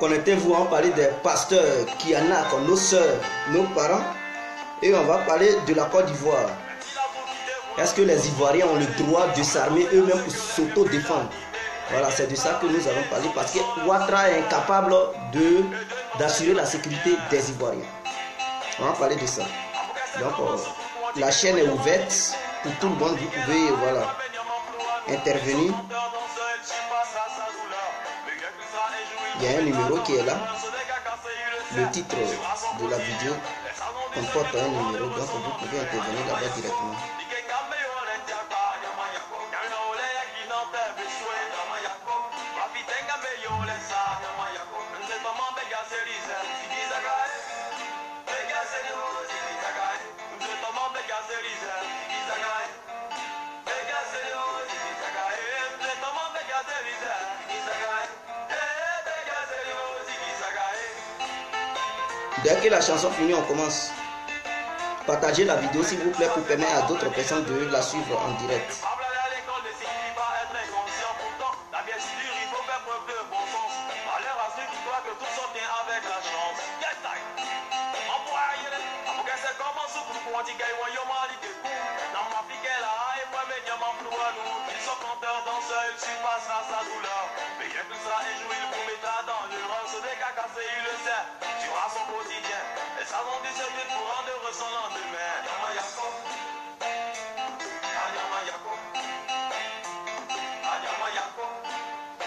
Connectez-vous, on va parler des pasteurs qui en a comme nos soeurs, nos parents. Et on va parler de la Côte d'Ivoire. Est-ce que les Ivoiriens ont le droit de s'armer eux-mêmes pour s'auto-défendre? Voilà, c'est de ça que nous allons parler parce que Ouattara est incapable d'assurer la sécurité des Ivoiriens. On va parler de ça. Donc, la chaîne est ouverte pour tout le monde. Vous pouvez intervenir. Il y a un numéro qui est là. Le titre de la vidéo comporte un numéro, donc vous pouvez intervenir là-bas directement. Dès que la chanson finit, on commence. Partagez la vidéo s'il vous plaît pour permettre à d'autres personnes de la suivre en direct.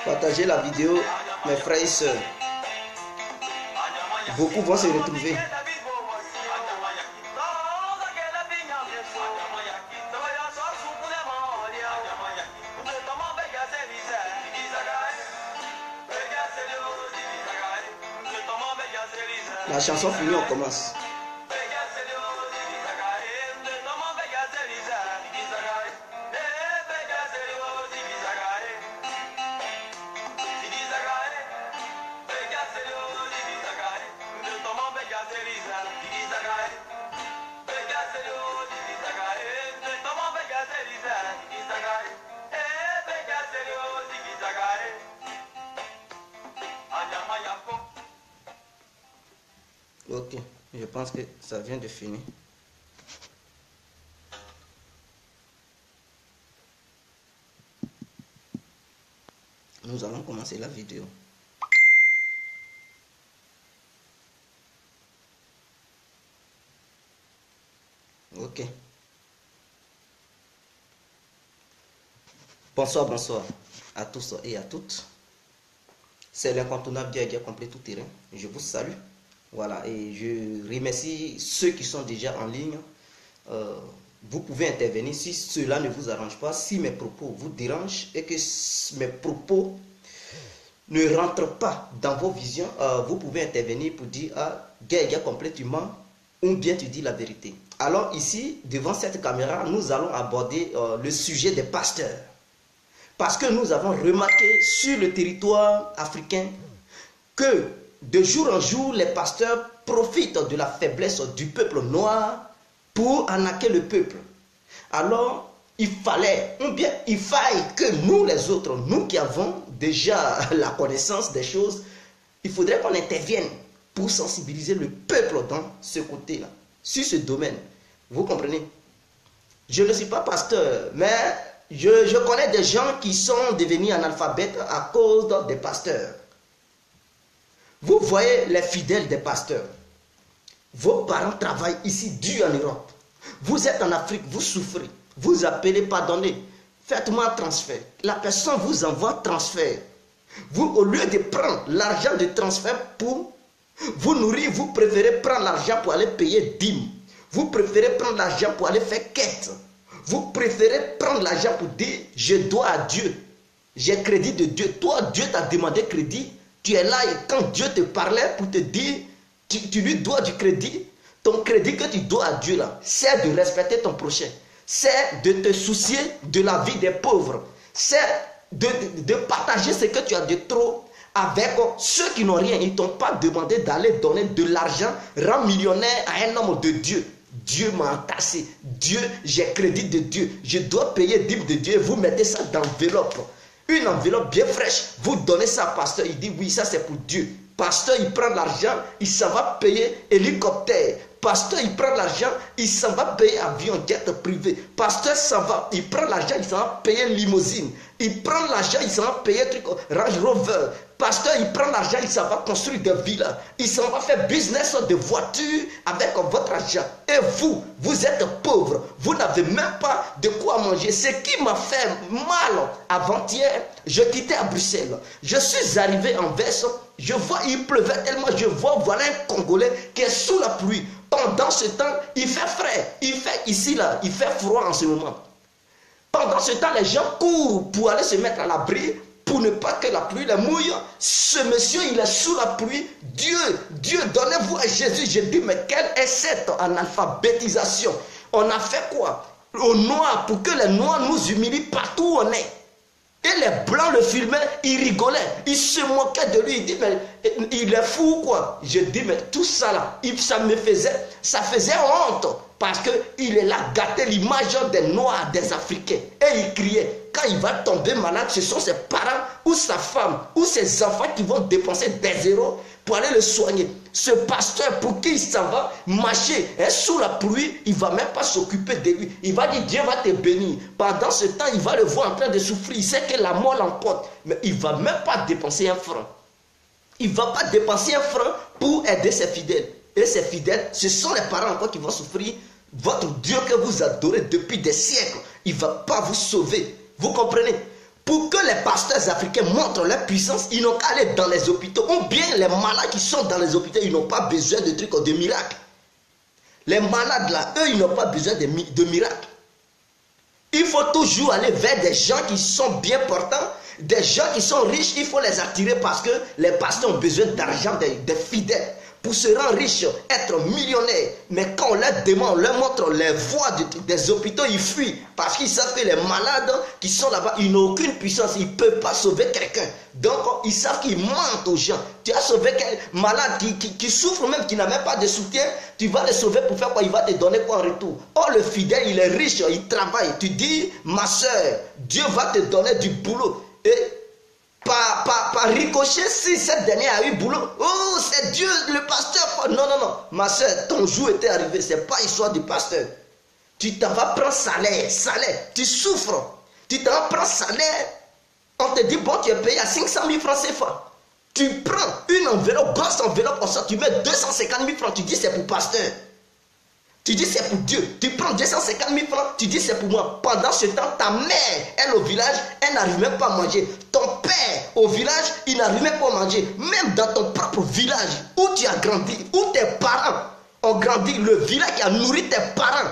Partagez la vidéo, mes frères et sœurs. Beaucoup vont se retrouver. La chanson finie, on commence. Ok, je pense que ça vient de finir. Nous allons commencer la vidéo. Ok. Bonsoir, bonsoir à tous et à toutes. C'est l'incontournable Dia complet tout terrain. Je vous salue. Voilà, et je remercie ceux qui sont déjà en ligne. Vous pouvez intervenir si cela ne vous arrange pas, si mes propos vous dérangent et que mes propos ne rentre pas dans vos visions, vous pouvez intervenir pour dire guerre complètement, ou bien tu dis la vérité. Alors ici, devant cette caméra, nous allons aborder le sujet des pasteurs. Parce que nous avons remarqué sur le territoire africain que de jour en jour, les pasteurs profitent de la faiblesse du peuple noir pour arnaquer le peuple. Alors, il fallait, ou bien il faille que nous les autres, nous qui avons déjà la connaissance des choses, il faudrait qu'on intervienne pour sensibiliser le peuple dans ce côté-là, sur ce domaine. Vous comprenez? Je ne suis pas pasteur, mais je connais des gens qui sont devenus analphabètes à cause des pasteurs. Vous voyez les fidèles des pasteurs. Vos parents travaillent ici, dur en Europe. Vous êtes en Afrique, vous souffrez. Vous appelez, pardonnez, faites-moi un transfert. La personne vous envoie transfert. Vous, au lieu de prendre l'argent de transfert pour vous nourrir, vous préférez prendre l'argent pour aller payer dîmes. Vous préférez prendre l'argent pour aller faire quête. Vous préférez prendre l'argent pour dire, je dois à Dieu. J'ai crédit de Dieu. Toi, Dieu t'a demandé crédit. Tu es là et quand Dieu te parlait pour te dire, tu lui dois du crédit. Ton crédit que tu dois à Dieu là, c'est de respecter ton prochain. C'est de te soucier de la vie des pauvres. C'est de partager ce que tu as de trop avec ceux qui n'ont rien. Ils ne t'ont pas demandé d'aller donner de l'argent, rendre millionnaire à un homme de Dieu. Dieu m'a entassé. Dieu, j'ai crédit de Dieu. Je dois payer dîme de Dieu. Vous mettez ça dans l'enveloppe. Une enveloppe bien fraîche. Vous donnez ça au pasteur. Il dit oui, ça c'est pour Dieu. Pasteur, il prend l'argent. Il s'en va payer hélicoptère. Pasteur, il prend l'argent, il s'en va payer avion, jet privé. Pasteur s'en va, il prend l'argent, il s'en va payer limousine. Il prend l'argent, il s'en va payer truc, Range Rover. Pasteur, il prend l'argent, il s'en va construire des villas. Il s'en va faire business de voitures avec votre argent. Et vous, vous êtes pauvre. Vous n'avez même pas de quoi manger. Ce qui m'a fait mal avant-hier, je quittais à Bruxelles. Je suis arrivé en Verse. Je vois, il pleuvait tellement. Je vois, voilà un Congolais qui est sous la pluie. Pendant ce temps, il fait frais. Il fait ici, là, il fait froid en ce moment. Pendant ce temps, les gens courent pour aller se mettre à l'abri, pour ne pas que la pluie les mouille. Ce monsieur, il est sous la pluie. Dieu, donnez-vous à Jésus. Je dis, mais quelle est cette analphabétisation? On a fait quoi? Aux Noirs, pour que les Noirs nous humilient partout où on est. Et les Blancs le filmaient, ils rigolaient, ils se moquaient de lui. Il dit, mais il est fou quoi? Je dis, mais tout ça là, ça faisait honte. Parce qu'il est là, gâté l'image des Noirs, des Africains. Et il criait, quand il va tomber malade, ce sont ses parents ou sa femme ou ses enfants qui vont dépenser des euros pour aller le soigner. Ce pasteur, pour qui il s'en va marcher sous la pluie, il ne va même pas s'occuper de lui. Il va dire, Dieu va te bénir. Pendant ce temps, il va le voir en train de souffrir. Il sait que la mort l'emporte. Mais il ne va même pas dépenser un franc. Il ne va pas dépenser un franc pour aider ses fidèles. Et ses fidèles, ce sont les parents encore qui vont souffrir. Votre Dieu que vous adorez depuis des siècles, il ne va pas vous sauver. Vous comprenez? Pour que les pasteurs africains montrent leur puissance, ils n'ont qu'à aller dans les hôpitaux. Ou bien les malades qui sont dans les hôpitaux, ils n'ont pas besoin de trucs, de miracles. Les malades là, eux, ils n'ont pas besoin de miracles. Il faut toujours aller vers des gens qui sont bien portants, des gens qui sont riches, il faut les attirer parce que les pasteurs ont besoin d'argent, des fidèles. Pour se rendre riche, être millionnaire. Mais quand on leur demande, on leur montre les voies des hôpitaux, ils fuient. Parce qu'ils savent que les malades qui sont là-bas, ils n'ont aucune puissance. Ils ne peuvent pas sauver quelqu'un. Donc, ils savent qu'ils mentent aux gens. Tu as sauvé un malade qui souffre même, qui n'a même pas de soutien. Tu vas le sauver pour faire quoi? Il va te donner quoi en retour? Or, le fidèle, il est riche, il travaille. Tu dis, ma soeur, Dieu va te donner du boulot. Et par ricochet, si cette dernière a eu boulot, oh, c'est Dieu, le pasteur. Non, ma soeur, ton jour était arrivé, c'est pas histoire du pasteur. Tu t'en vas prendre salaire, tu souffres, tu t'en vas prendre salaire. On te dit, bon, tu es payé à 500 000 francs CFA. Tu prends une enveloppe, grosse enveloppe, comme ça, tu mets 250 000 francs, tu dis c'est pour pasteur. Tu dis c'est pour Dieu. Tu prends 250 000 francs, tu dis c'est pour moi. Pendant ce temps, ta mère, elle au village, elle n'arrive même pas à manger. Ton père au village, il n'arrive même pas à manger. Même dans ton propre village où tu as grandi, où tes parents ont grandi, le village qui a nourri tes parents,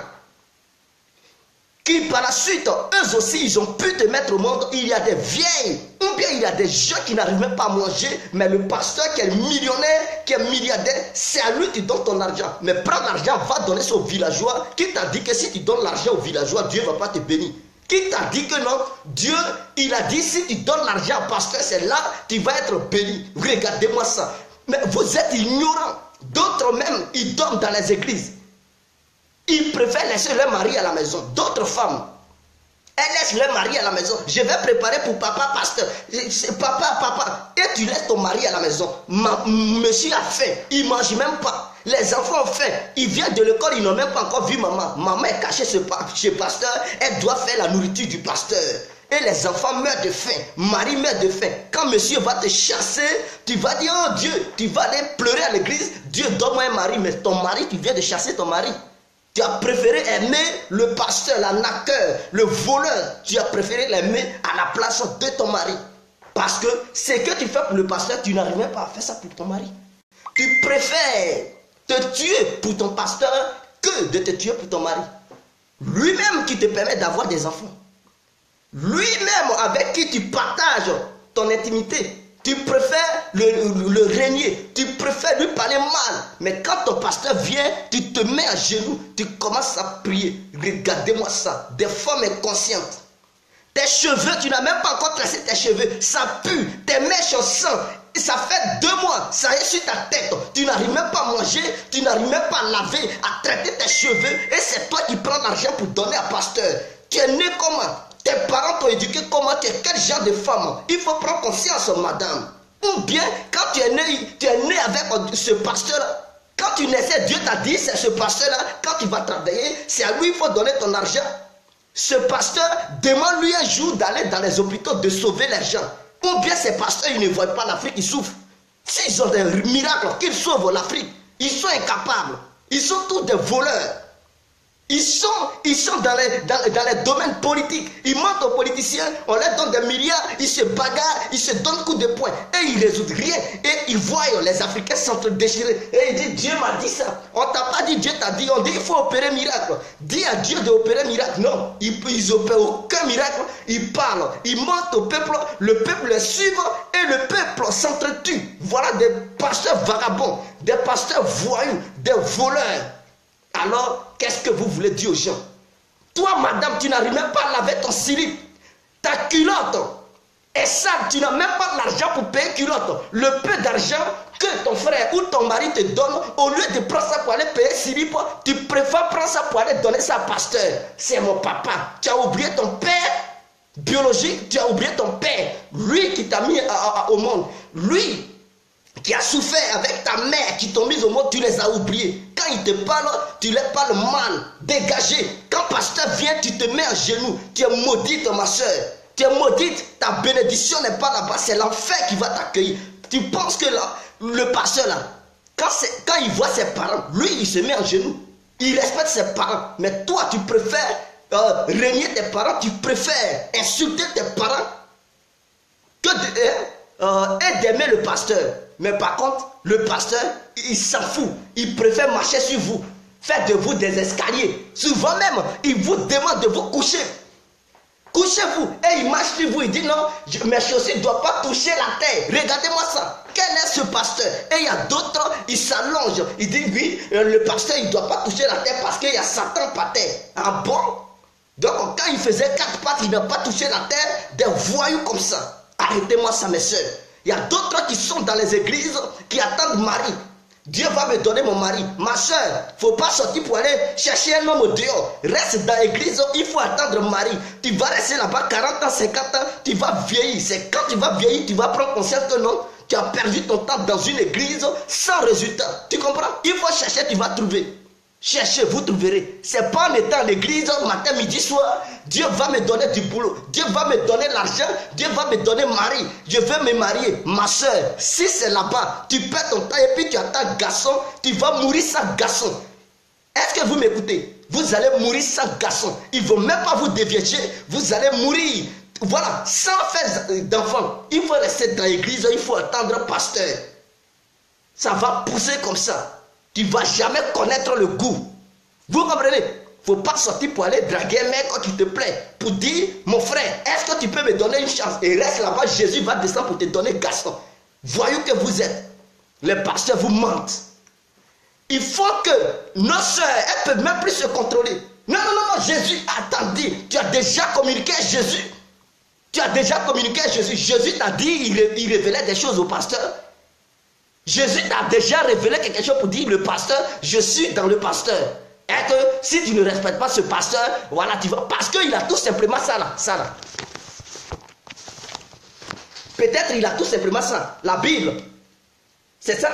qui par la suite, eux aussi, ils ont pu te mettre au monde. Il y a des vieilles, ou bien il y a des gens qui n'arrivent même pas à manger, mais le pasteur qui est millionnaire, qui est milliardaire, c'est à lui que tu donnes ton argent. Mais prends l'argent, va donner ça aux villageois. Qui t'a dit que si tu donnes l'argent aux villageois, Dieu ne va pas te bénir? Qui t'a dit que non? Dieu, il a dit si tu donnes l'argent au pasteur, c'est là que tu vas être béni. Regardez-moi ça. Mais vous êtes ignorants. D'autres même, ils dorment dans les églises. Ils préfèrent laisser leur mari à la maison. D'autres femmes, elles laissent leur mari à la maison. Je vais préparer pour papa pasteur. Papa. Et tu laisses ton mari à la maison. Monsieur a faim. Il ne mange même pas. Les enfants ont faim. Ils viennent de l'école. Ils n'ont même pas encore vu maman. Maman est cachée chez pasteur. Elle doit faire la nourriture du pasteur. Et les enfants meurent de faim. Marie meurt de faim. Quand monsieur va te chasser, tu vas dire, oh Dieu, tu vas aller pleurer à l'église. Dieu, donne-moi un mari. Mais ton mari, tu viens de chasser ton mari. Tu as préféré aimer le pasteur, l'arnaqueur, le voleur. Tu as préféré l'aimer à la place de ton mari. Parce que ce que tu fais pour le pasteur, tu n'arrives même pas à faire ça pour ton mari. Tu préfères te tuer pour ton pasteur que de te tuer pour ton mari. Lui-même qui te permet d'avoir des enfants. Lui-même avec qui tu partages ton intimité. Tu préfères le régner, tu préfères lui parler mal. Mais quand ton pasteur vient, tu te mets à genoux, tu commences à prier. Regardez-moi ça, des femmes inconscientes. Tes cheveux, tu n'as même pas encore tracé tes cheveux, ça pue, tes mèches sang. Ça fait 2 mois, ça est sur ta tête. Tu n'arrives même pas à manger, tu n'arrives même pas à laver, à traiter tes cheveux. Et c'est toi qui prends l'argent pour donner à pasteur. Tu es né comment? Tes parents t'ont éduqué comment? Tu es quel genre de femme? Il faut prendre conscience, madame. Ou bien, quand tu es né avec ce pasteur-là. Quand tu naissais, Dieu t'a dit, c'est ce pasteur-là. Quand tu vas travailler, c'est à lui qu'il faut donner ton argent. Ce pasteur, demande-lui un jour d'aller dans les hôpitaux, de sauver les gens. Ou bien ces pasteurs, ils ne voient pas l'Afrique, ils souffrent. S'ils ont des miracles, qu'ils sauvent l'Afrique, ils sont incapables. Ils sont tous des voleurs. Ils sont dans les domaines politiques. Ils mentent aux politiciens, on leur donne des milliards, ils se bagarrent, ils se donnent coup de poing. Et ils ne résoudent rien. Et ils voient les Africains s'entre-déchirer. Et ils disent, Dieu m'a dit ça. On t'a pas dit, Dieu t'a dit. On dit, il faut opérer miracle. Dis à Dieu d'opérer miracle. Non, ils n'opèrent aucun miracle. Ils parlent, ils mentent au peuple. Le peuple les suit et le peuple s'entretue. Voilà des pasteurs vagabonds, des pasteurs voyous, des voleurs. Alors, qu'est-ce que vous voulez dire aux gens? Toi, madame, tu n'arrives même pas à laver ton slip. Ta culotte est sale. Tu n'as même pas l'argent pour payer culotte. Le peu d'argent que ton frère ou ton mari te donne, au lieu de prendre ça pour aller payer slip, tu préfères prendre ça pour aller donner ça à pasteur. C'est mon papa. Tu as oublié ton père biologique. Tu as oublié ton père. Lui qui t'a mis au monde. Lui qui a souffert avec ta mère qui t'ont mis au monde, tu les as oubliés. Quand ils te parlent, tu les parles mal, dégagé. Quand pasteur vient, tu te mets à genoux. Tu es maudite, ma soeur. Tu es maudite, ta bénédiction n'est pas là-bas, c'est l'enfer qui va t'accueillir. Tu penses que là, le pasteur là, quand il voit ses parents, lui il se met à genoux. Il respecte ses parents. Mais toi, tu préfères régner tes parents, tu préfères insulter tes parents que d'aimer le pasteur. Mais par contre, le pasteur, il s'en fout. Il préfère marcher sur vous. Faire de vous des escaliers. Souvent même, il vous demande de vous coucher. Couchez-vous. Et il marche sur vous. Il dit non, mes chaussures ne doivent pas toucher la terre. Regardez-moi ça. Quel est ce pasteur? Et il y a d'autres, ils s'allongent. Il dit oui, le pasteur, il ne doit pas toucher la terre parce qu'il y a Satan par terre. Ah bon? Donc quand il faisait 4 pattes, il n'a pas touché la terre. Des voyous comme ça. Arrêtez-moi ça, mes soeurs. Il y a d'autres qui sont dans les églises qui attendent mari. Dieu va me donner mon mari. Ma soeur, il ne faut pas sortir pour aller chercher un homme au dehors. Reste dans l'église, il faut attendre mari. Tu vas rester là-bas 40 ans, 50 ans, tu vas vieillir. C'est quand tu vas vieillir, tu vas prendre conscience que non, tu as perdu ton temps dans une église sans résultat. Tu comprends? Il faut chercher, tu vas trouver. Cherchez, vous trouverez. C'est pas en étant à l'église, matin, midi, soir. Dieu va me donner du boulot. Dieu va me donner l'argent. Dieu va me donner mari. Je veux me marier. Ma soeur, si c'est là-bas, tu perds ton temps et puis tu attends garçon, tu vas mourir sans garçon. Est-ce que vous m'écoutez? Vous allez mourir sans garçon. Ils ne vont même pas vous déviecher. Vous allez mourir. Voilà, sans faire d'enfant. Il faut rester dans l'église, il faut attendre pasteur. Ça va pousser comme ça. Tu ne vas jamais connaître le goût. Vous comprenez? Il ne faut pas sortir pour aller draguer un mec quand il te plaît. Pour dire, mon frère, est-ce que tu peux me donner une chance? Et reste là-bas, Jésus va descendre pour te donner garçon. Voyons que vous êtes. Les pasteurs vous mentent. Il faut que nos soeurs, elles ne peuvent même plus se contrôler. Non, Jésus, attendez, tu as déjà communiqué à Jésus. Tu as déjà communiqué à Jésus. Jésus t'a dit, il révélait des choses au pasteur. Jésus t'a déjà révélé quelque chose pour dire, le pasteur, je suis dans le pasteur. Et que si tu ne respectes pas ce pasteur, voilà, tu vas. Parce qu'il a tout simplement ça là. Peut-être il a tout simplement ça. La Bible. C'est ça.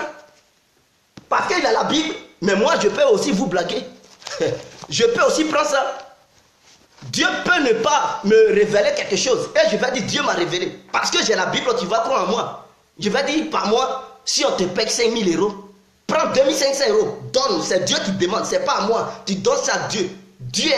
Parce qu'il a la Bible, mais moi je peux aussi vous blaguer. Je peux aussi prendre ça. Dieu peut ne pas me révéler quelque chose. Et je vais dire, Dieu m'a révélé. Parce que j'ai la Bible, tu vas croire en moi. Je vais dire, par mois, si on te paye 5 000 €, prends 2500 €, donne. C'est Dieu qui demande, c'est pas à moi. Tu donnes ça à Dieu. Dieu,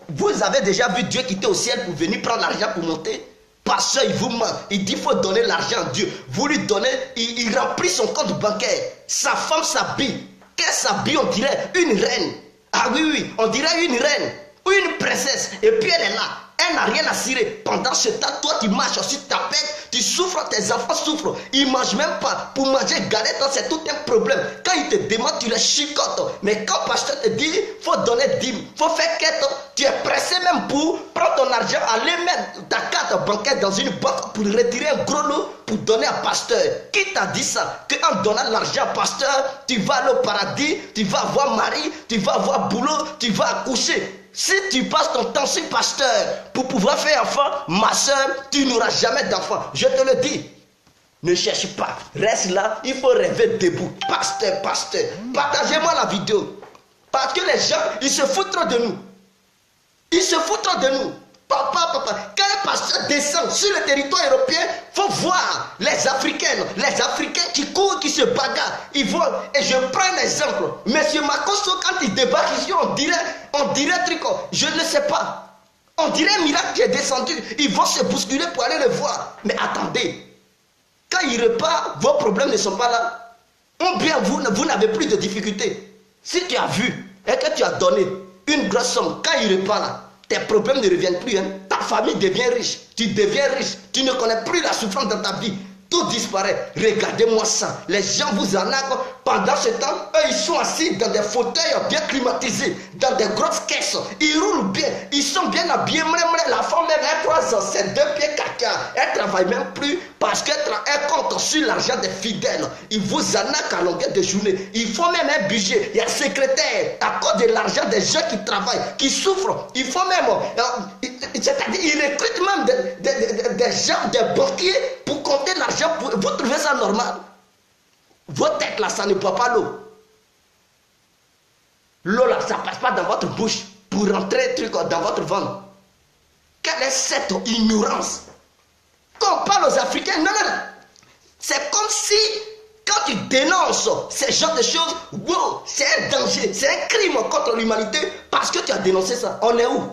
vous avez déjà vu Dieu quitter au ciel pour venir prendre l'argent pour monter. Parce qu'il vous ment. Il dit qu'il faut donner l'argent à Dieu. Vous lui donnez, il remplit son compte bancaire. Sa femme s'habille. Qu'elle s'habille, on dirait une reine. Ah oui, on dirait une reine. Ou une princesse. Et puis elle est là. Elle n'a rien à cirer. Pendant ce temps, toi tu marches sur ta pète, tu souffres, tes enfants souffrent. Ils ne mangent même pas. Pour manger galette, c'est tout un problème. Quand ils te demandent, tu les chicotes. Mais quand le pasteur te dit, il faut donner dîme, il faut faire quête, tu es pressé même pour prendre ton argent, aller mettre ta carte bancaire dans une banque pour retirer un gros lot pour donner à pasteur. Qui t'a dit ça? Qu'en donnant l'argent à pasteur, tu vas aller au paradis, tu vas avoir mari, tu vas avoir boulot, tu vas accoucher. Si tu passes ton temps sur pasteur pour pouvoir faire enfant, ma soeur, tu n'auras jamais d'enfant. Je te le dis. Ne cherche pas. Reste là. Il faut rêver debout. Pasteur. Partagez-moi la vidéo. Parce que les gens, ils se foutent trop de nous. Ils se foutent trop de nous. Papa. Quand un pasteur descend sur le territoire européen, il faut voir les Africains qui courent, qui se bagarrent. Ils vont. Et je prends un exemple. Monsieur Makosso, quand il débarque ici, on dirait truc. Je ne sais pas. On dirait un miracle qui est descendu. Ils vont se bousculer pour aller le voir. Mais attendez. Quand il repart, vos problèmes ne sont pas là. Ou bien vous n'avez plus de difficultés. Si tu as vu et que tu as donné une grosse somme, quand il repart là, tes problèmes ne reviennent plus. Hein. Ta famille devient riche. Tu deviens riche. Tu ne connais plus la souffrance dans ta vie. Tout disparaît. Regardez-moi ça. Les gens vous en ont. Pendant ce temps, eux, ils sont assis dans des fauteuils bien climatisés, dans des grosses caisses. Ils roulent bien. Ils sont bien habillés. La femme même, elle croise ses 2 pieds caca. Elle ne travaille même plus parce qu'elle compte sur l'argent des fidèles. Ils vous arnaquent à longueur de journée. Il faut même un budget. Il y a un secrétaire à cause de l'argent des gens qui travaillent, qui souffrent. Il faut même, c'est-à-dire, ils recrutent même des gens, des banquiers pour compter l'argent. Vous trouvez ça normal? Vos têtes là, ça ne boit pas l'eau. L'eau là, ça ne passe pas dans votre bouche pour rentrer dans votre ventre. Quelle est cette ignorance? Quand on parle aux Africains, non. C'est comme si, quand tu dénonces ces genres de choses, wow, c'est un danger, c'est un crime contre l'humanité parce que tu as dénoncé ça. On est où?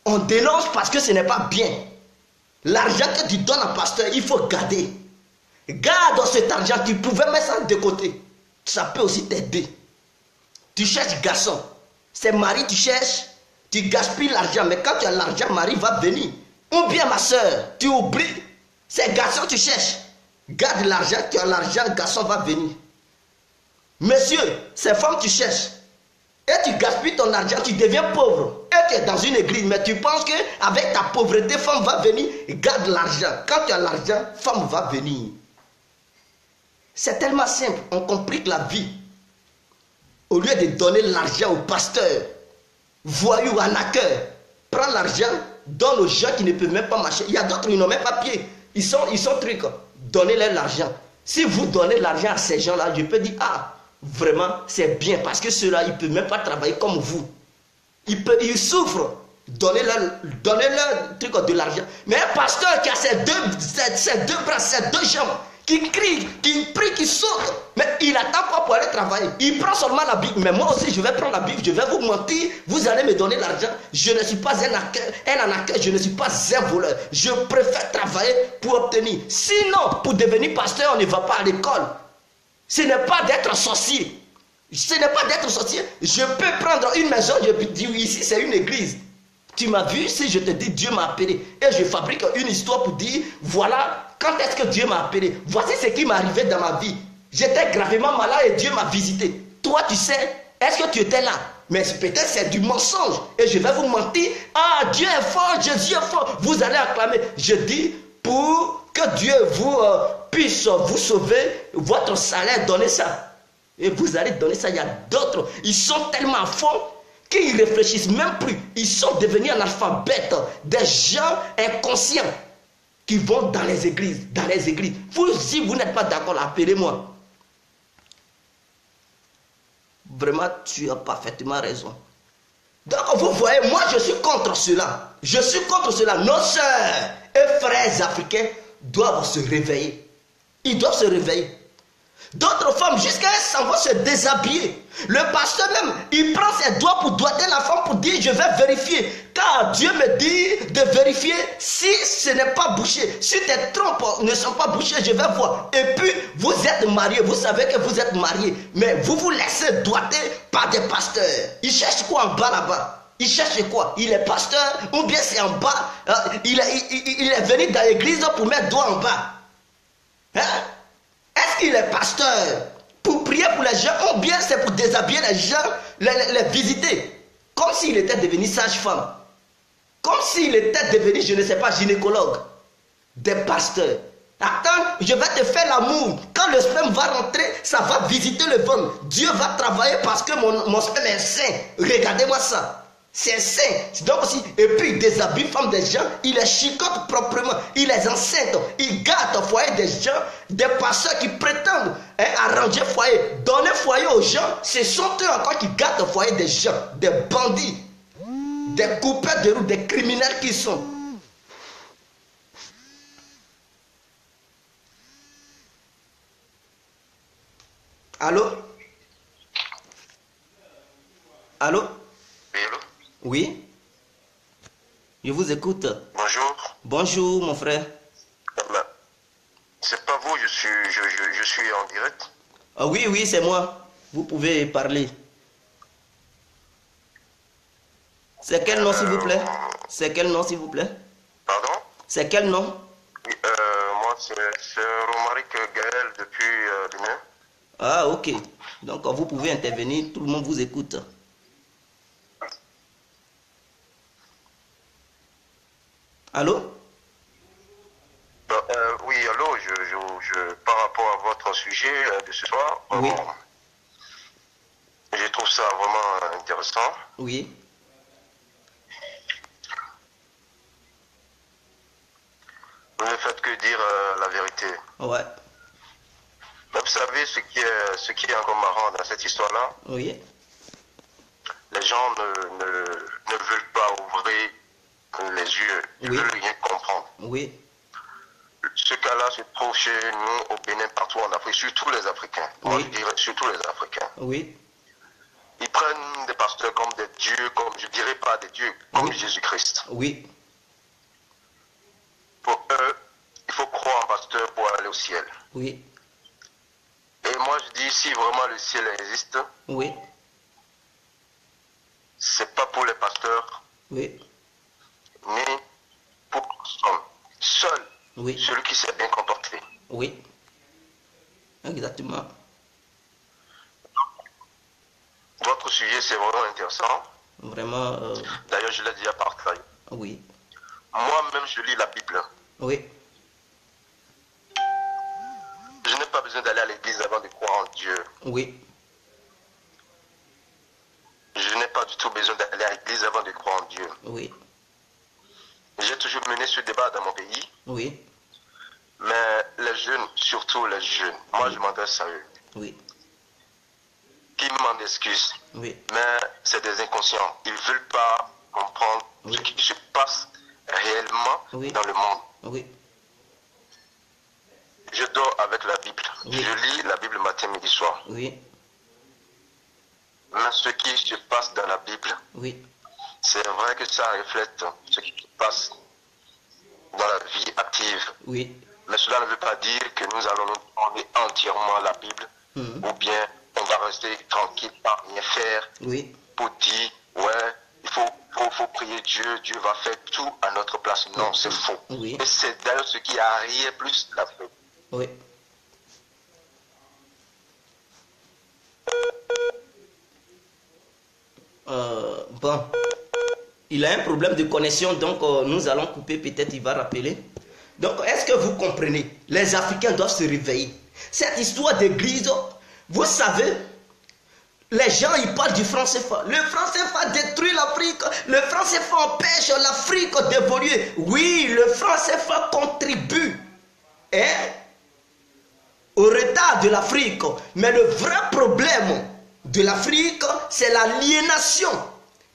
On dénonce parce que ce n'est pas bien. L'argent que tu donnes à pasteur, il faut garder. Garde cet argent, tu pouvais mettre ça de côté. Ça peut aussi t'aider. Tu cherches garçon. C'est mari tu cherches, tu gaspilles l'argent. Mais quand tu as l'argent, mari va venir. Ou bien ma soeur, tu oublies. C'est garçon tu cherches. Garde l'argent, tu as l'argent, garçon va venir. Monsieur, c'est femme tu cherches. Et tu gaspilles ton argent, tu deviens pauvre. Et tu es dans une église, mais tu penses qu'avec ta pauvreté, femme va venir. Garde l'argent. Quand tu as l'argent, femme va venir. C'est tellement simple, on complique la vie. Au lieu de donner l'argent au pasteur, voyou, arnaqueur, prends l'argent, donne aux gens qui ne peuvent même pas marcher. Il y a d'autres qui n'ont même pas pied. Ils sont trucs. Donnez-leur l'argent. Si vous donnez l'argent à ces gens-là, je peux dire, ah, vraiment, c'est bien, parce que ceux-là, ils ne peuvent même pas travailler comme vous. Ils souffrent. Donnez-leur truc de l'argent. Mais un pasteur qui a ses deux bras, ses 2 jambes, qui crie, qui prie, qui saute, mais il n'attend pas pour aller travailler. Il prend seulement la Bible. Mais moi aussi, je vais prendre la Bible, je vais vous mentir, vous allez me donner l'argent. Je ne suis pas un arnaqueur, je ne suis pas un voleur. Je préfère travailler pour obtenir. Sinon, pour devenir pasteur, on ne va pas à l'école. Ce n'est pas d'être sorcier. Ce n'est pas d'être sorcier. Je peux prendre une maison, je peux dire ici c'est une église. Tu m'as vu, si je te dis Dieu m'a appelé et je fabrique une histoire pour dire voilà quand est-ce que Dieu m'a appelé. Voici ce qui m'est arrivé dans ma vie. J'étais gravement malade et Dieu m'a visité. Toi tu sais, est-ce que tu étais là? Mais peut-être c'est du mensonge et je vais vous mentir. Ah, Dieu est fort, Jésus est fort. Vous allez acclamer. Je dis pour que Dieu vous puisse vous sauver, votre salaire, donnez ça. Et vous allez donner ça. Il y a d'autres, ils sont tellement à fond qu'ils ne réfléchissent même plus. Ils sont devenus analphabètes, des gens inconscients qui vont dans les églises. Dans les églises. Vous, si vous n'êtes pas d'accord, appelez-moi. Vraiment, tu as parfaitement raison. Donc, vous voyez, moi, je suis contre cela. Je suis contre cela. Nos sœurs et frères africains doivent se réveiller. Ils doivent se réveiller. D'autres femmes, jusqu'à elles s'en vont se déshabiller. Le pasteur même, il prend ses doigts pour doigter la femme pour dire je vais vérifier. Car Dieu me dit de vérifier si ce n'est pas bouché. Si tes trompes ne sont pas bouchées, je vais voir. Et puis, vous êtes mariés, vous savez que vous êtes mariés. Mais vous vous laissez doigter par des pasteurs. Ils cherchent quoi en bas là-bas? Il cherche quoi? Il est pasteur ou bien c'est en bas? Il est venu dans l'église pour mettre doigt en bas. Hein? Est-ce qu'il est pasteur pour prier pour les gens ou bien c'est pour déshabiller les gens, les visiter? Comme s'il était devenu sage-femme. Comme s'il était devenu, je ne sais pas, gynécologue. Des pasteurs. Attends, je vais te faire l'amour. Quand le sperme va rentrer, ça va visiter le ventre. Dieu va travailler parce que mon sperme est sain. Regardez-moi ça. C'est sain. Donc aussi, et puis il déshabille femmes des gens, il les chicote proprement, il les enceinte, il gâte au foyer des gens, des pasteurs qui prétendent arranger foyer, donner foyer aux gens, ce sont eux encore qui gâtent au foyer des gens, des bandits, des coupeurs de route, des criminels qui sont. Allô? Allô? Oui, allô? Oui? Je vous écoute. Bonjour. Bonjour, mon frère. C'est pas vous, je suis en direct. Ah oui, oui, c'est moi. Vous pouvez parler. C'est quel nom, s'il vous plaît? C'est quel nom, s'il vous plaît? Pardon? C'est quel nom? Oui, moi, c'est Romaric Gaël depuis Bénin. Ah, ok. Donc, vous pouvez intervenir. Tout le monde vous écoute. Allô? Oui, allô, par rapport à votre sujet de ce soir, oui. Je trouve ça vraiment intéressant. Oui. Vous ne faites que dire la vérité. Ouais. Mais vous savez ce qui est encore marrant dans cette histoire-là? Oui. Les gens ne veulent pas ouvrir les yeux, ils oui. veulent rien comprendre. Oui. Ce cas-là se trouve chez nous au Bénin, partout en Afrique, surtout les Africains. Oui. Moi, je dirais surtout les Africains. Oui. Ils prennent des pasteurs comme des dieux, comme je dirais pas des dieux, comme oui. Jésus-Christ. Oui. Pour eux, il faut croire en pasteur pour aller au ciel. Oui. Et moi, je dis, si vraiment le ciel existe, oui. c'est pas pour les pasteurs, oui. ni pour personne. Seul, oui. celui qui s'est bien comporté. Oui. Exactement. Votre sujet, c'est vraiment intéressant. Vraiment. D'ailleurs, je l'ai déjà partagé. Oui. Moi-même, je lis la Bible. Oui. Je n'ai pas besoin d'aller à l'église avant de croire en Dieu. Oui. Je n'ai pas du tout besoin d'aller à l'église avant de croire en Dieu. Oui. J'ai toujours mené ce débat dans mon pays. Oui. Mais les jeunes, surtout les jeunes, moi je m'adresse à eux. Oui. Qui m'en excusent. Oui. Mais c'est des inconscients. Ils ne veulent pas comprendre ce qui se passe réellement dans le monde. Oui. Je dors avec la Bible. Oui. Je lis la Bible matin, midi, soir. Oui. Mais ce qui se passe dans la Bible, oui. c'est vrai que ça reflète ce qui se passe dans la vie active. Oui. Mais cela ne veut pas dire que nous allons nous tourner entièrement la Bible ou bien on on va rester tranquille, pas rien faire. Oui. Pour dire, ouais, il faut prier Dieu, Dieu va faire tout à notre place. Non, c'est faux. Oui. Et c'est d'ailleurs ce qui arrive plus l'Afrique. Oui. Bon, il a un problème de connexion, donc nous allons couper, peut-être il va rappeler. Donc, est-ce que vous comprenez? Les Africains doivent se réveiller. Cette histoire d'église, vous savez, les gens, ils parlent du franc CFA. Le franc CFA détruit l'Afrique. Le franc CFA empêche l'Afrique d'évoluer. Oui, le franc CFA contribue au retard de l'Afrique. Mais le vrai problème de l'Afrique, c'est l'aliénation.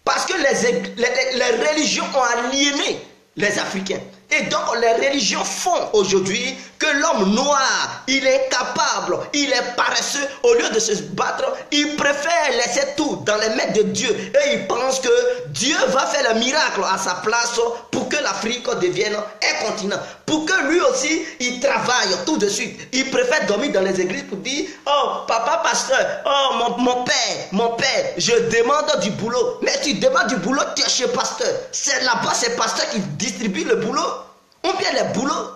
Parce que les religions ont aliéné les Africains. Et donc les religions font aujourd'hui que l'homme noir, il est capable, il est paresseux. Au lieu de se battre, il préfère laisser tout dans les mains de Dieu. Et il pense que Dieu va faire le miracle à sa place pour que l'Afrique devienne un continent. Pour que lui aussi, il travaille tout de suite. Il préfère dormir dans les églises pour dire, oh papa pasteur, oh mon père, je demande du boulot. Mais tu demandes du boulot, tu es chez pasteur. C'est là-bas, c'est pasteur qui distribue le boulot. Ou bien les boulots.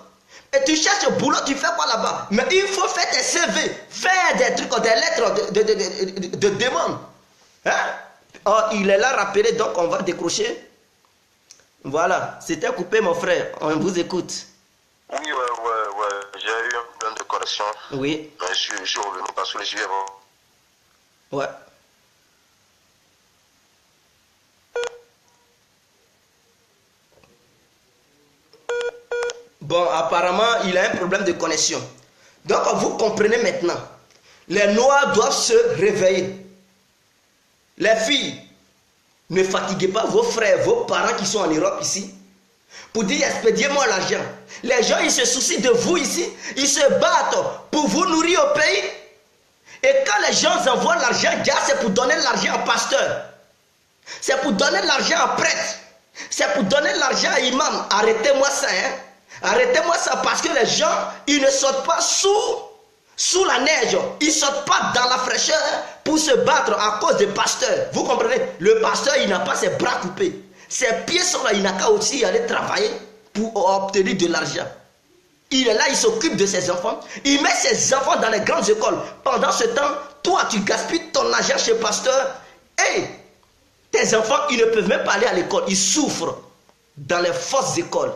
Et tu cherches le boulot, tu fais quoi là-bas? Mais il faut faire tes CV, faire des trucs, des lettres de demande. Hein? Oh, il est là rappelé, donc on va décrocher. Voilà, c'était coupé mon frère, on vous écoute. Oui, ouais. J'ai eu un problème de connexion. Oui. Mais je suis revenu parce que les sujets vont. Ouais. Bon, apparemment, il a un problème de connexion. Donc, vous comprenez maintenant. Les Noirs doivent se réveiller. Les filles, ne fatiguez pas vos frères, vos parents qui sont en Europe ici, pour dire expédiez-moi l'argent. Les gens, ils se soucient de vous ici. Ils se battent pour vous nourrir au pays. Et quand les gens envoient l'argent, c'est pour donner l'argent au pasteur. C'est pour donner l'argent au prêtre. C'est pour donner l'argent à l'imam. Arrêtez-moi ça, hein. Arrêtez-moi ça parce que les gens, ils ne sortent pas sous la neige. Ils ne sortent pas dans la fraîcheur pour se battre à cause des pasteurs. Vous comprenez? Le pasteur, il n'a pas ses bras coupés. Ses pieds sont là, il n'a qu'à aussi aller travailler pour obtenir de l'argent. Il est là, il s'occupe de ses enfants. Il met ses enfants dans les grandes écoles. Pendant ce temps, toi, tu gaspilles ton argent chez le pasteur. Et tes enfants, ils ne peuvent même pas aller à l'école. Ils souffrent dans les fausses écoles.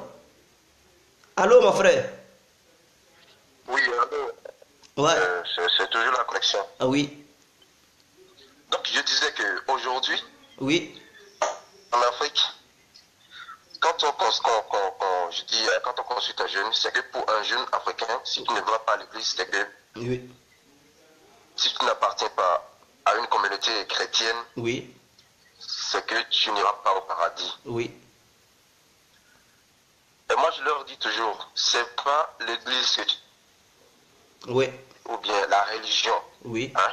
Allô, mon frère? Oui, allô. Ouais. C'est toujours la connexion. Ah oui. Donc, je disais qu'aujourd'hui, oui, en Afrique, quand on consulte un jeune, c'est que pour un jeune africain, si tu ne vas pas à l'église, c'est que oui, si tu n'appartiens pas à une communauté chrétienne, oui, c'est que tu n'iras pas au paradis. oui. Et moi, je leur dis toujours, c'est pas l'église Oui. ou bien la religion Oui. Hein,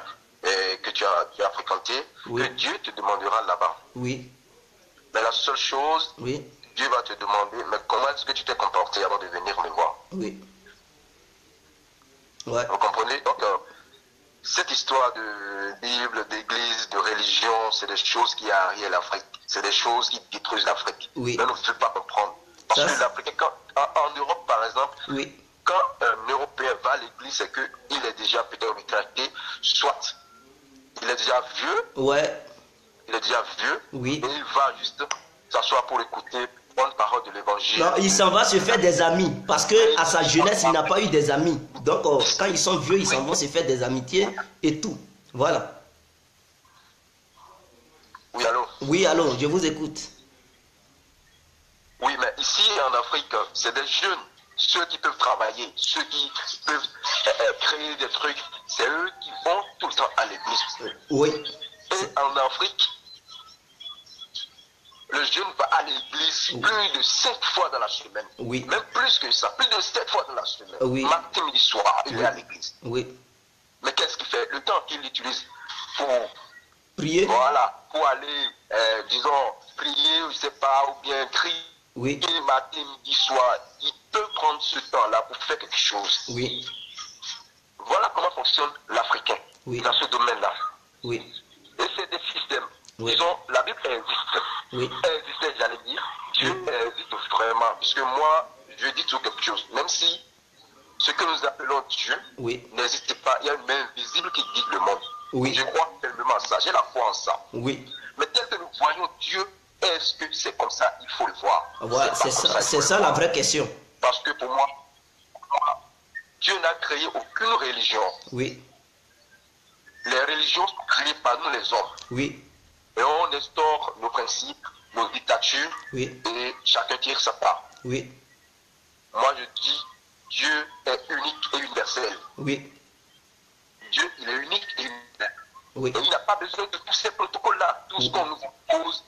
que tu as fréquenté, oui, que Dieu te demandera là-bas. Oui. Mais la seule chose, oui, Dieu va te demander, mais comment est-ce que tu t'es comporté avant de venir me voir? Oui. Ouais. Vous comprenez? Donc, cette histoire de Bible, d'église, de religion, c'est des choses qui arrivent à l'Afrique. C'est des choses qui détruisent l'Afrique. Oui. Mais on ne veut pas comprendre. Parce Ça, que l'Africain, en Europe par exemple, oui, quand un Européen va à l'église, c'est qu'il est déjà peut-être retraité, soit il est déjà vieux, ouais, il est déjà vieux, oui. et il va juste s'asseoir pour écouter bonne parole de l'évangile. Non, il s'en va se faire des amis parce que à sa jeunesse, il n'a pas eu des amis. Donc, quand ils sont vieux, ils s'en vont se faire des amitiés et tout. Voilà. Oui, allô? Oui, allô, je vous écoute. Oui, mais ici en Afrique, c'est des jeunes, ceux qui peuvent travailler, ceux qui peuvent créer des trucs, c'est eux qui vont tout le temps à l'église. Oui. Et en Afrique, le jeune va à l'église plus de 5 fois dans la semaine. Oui. Même plus que ça, plus de 7 fois dans la semaine. Oui. Matin, midi, soir, il est à l'église. Oui. Mais qu'est-ce qu'il fait? Le temps qu'il utilise pour prier. Voilà, pour aller, disons, prier, je ne sais pas, ou bien crier. Oui. Matin, midi, soir, il peut prendre ce temps-là pour faire quelque chose. Oui. Voilà comment fonctionne l'Africain. Oui. dans ce domaine-là. Oui. Et c'est des systèmes. Oui. Disons, la Bible existe. Oui. Elle existait, j'allais dire. Dieu existe vraiment. Puisque moi, je dis toujours quelque chose. Même si ce que nous appelons Dieu Oui. n'existe pas, il y a une main invisible qui guide le monde. Oui. Je crois tellement en ça. J'ai la foi en ça. Oui. Mais tel que nous voyons Dieu, est-ce que c'est comme ça? Il faut le voir. Voilà, c'est ça, c'est ça la vraie question. Parce que pour moi, Dieu n'a créé aucune religion. Oui. Les religions sont créées par nous les hommes. Oui. Et on instaure nos principes, nos dictatures, Oui. et chacun tire sa part. Oui. Moi je dis, Dieu est unique et universel. Oui. Dieu, il est unique et universel. Oui. Et il n'a pas besoin de tous ces protocoles-là, tout ce qu'on nous impose.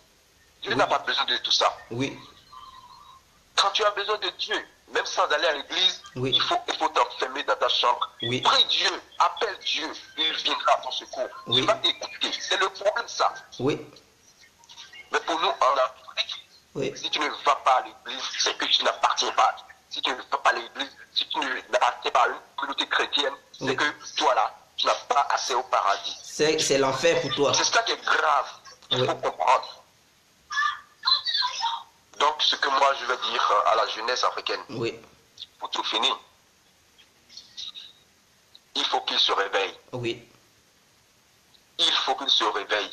Dieu n'a pas besoin de tout ça. Oui. Quand tu as besoin de Dieu, même sans aller à l'église, Oui. il faut t'enfermer dans ta chambre. Oui. Prie Dieu, appelle Dieu, il viendra à ton secours. Oui. Il va t'écouter. C'est le problème, ça. Oui. Mais pour nous, en Afrique, Oui. si tu ne vas pas à l'église, c'est que tu n'appartiens pas. Si tu ne vas pas à l'église, si tu n'appartiens pas à une communauté chrétienne, c'est Oui. que toi là, tu n'as pas accès au paradis. C'est l'enfer pour toi. C'est ça qui est grave. Il Oui. faut comprendre. Donc, ce que moi je veux dire à la jeunesse africaine, Oui. pour tout finir, il faut qu'il se réveille. Oui. Il faut qu'il se réveille.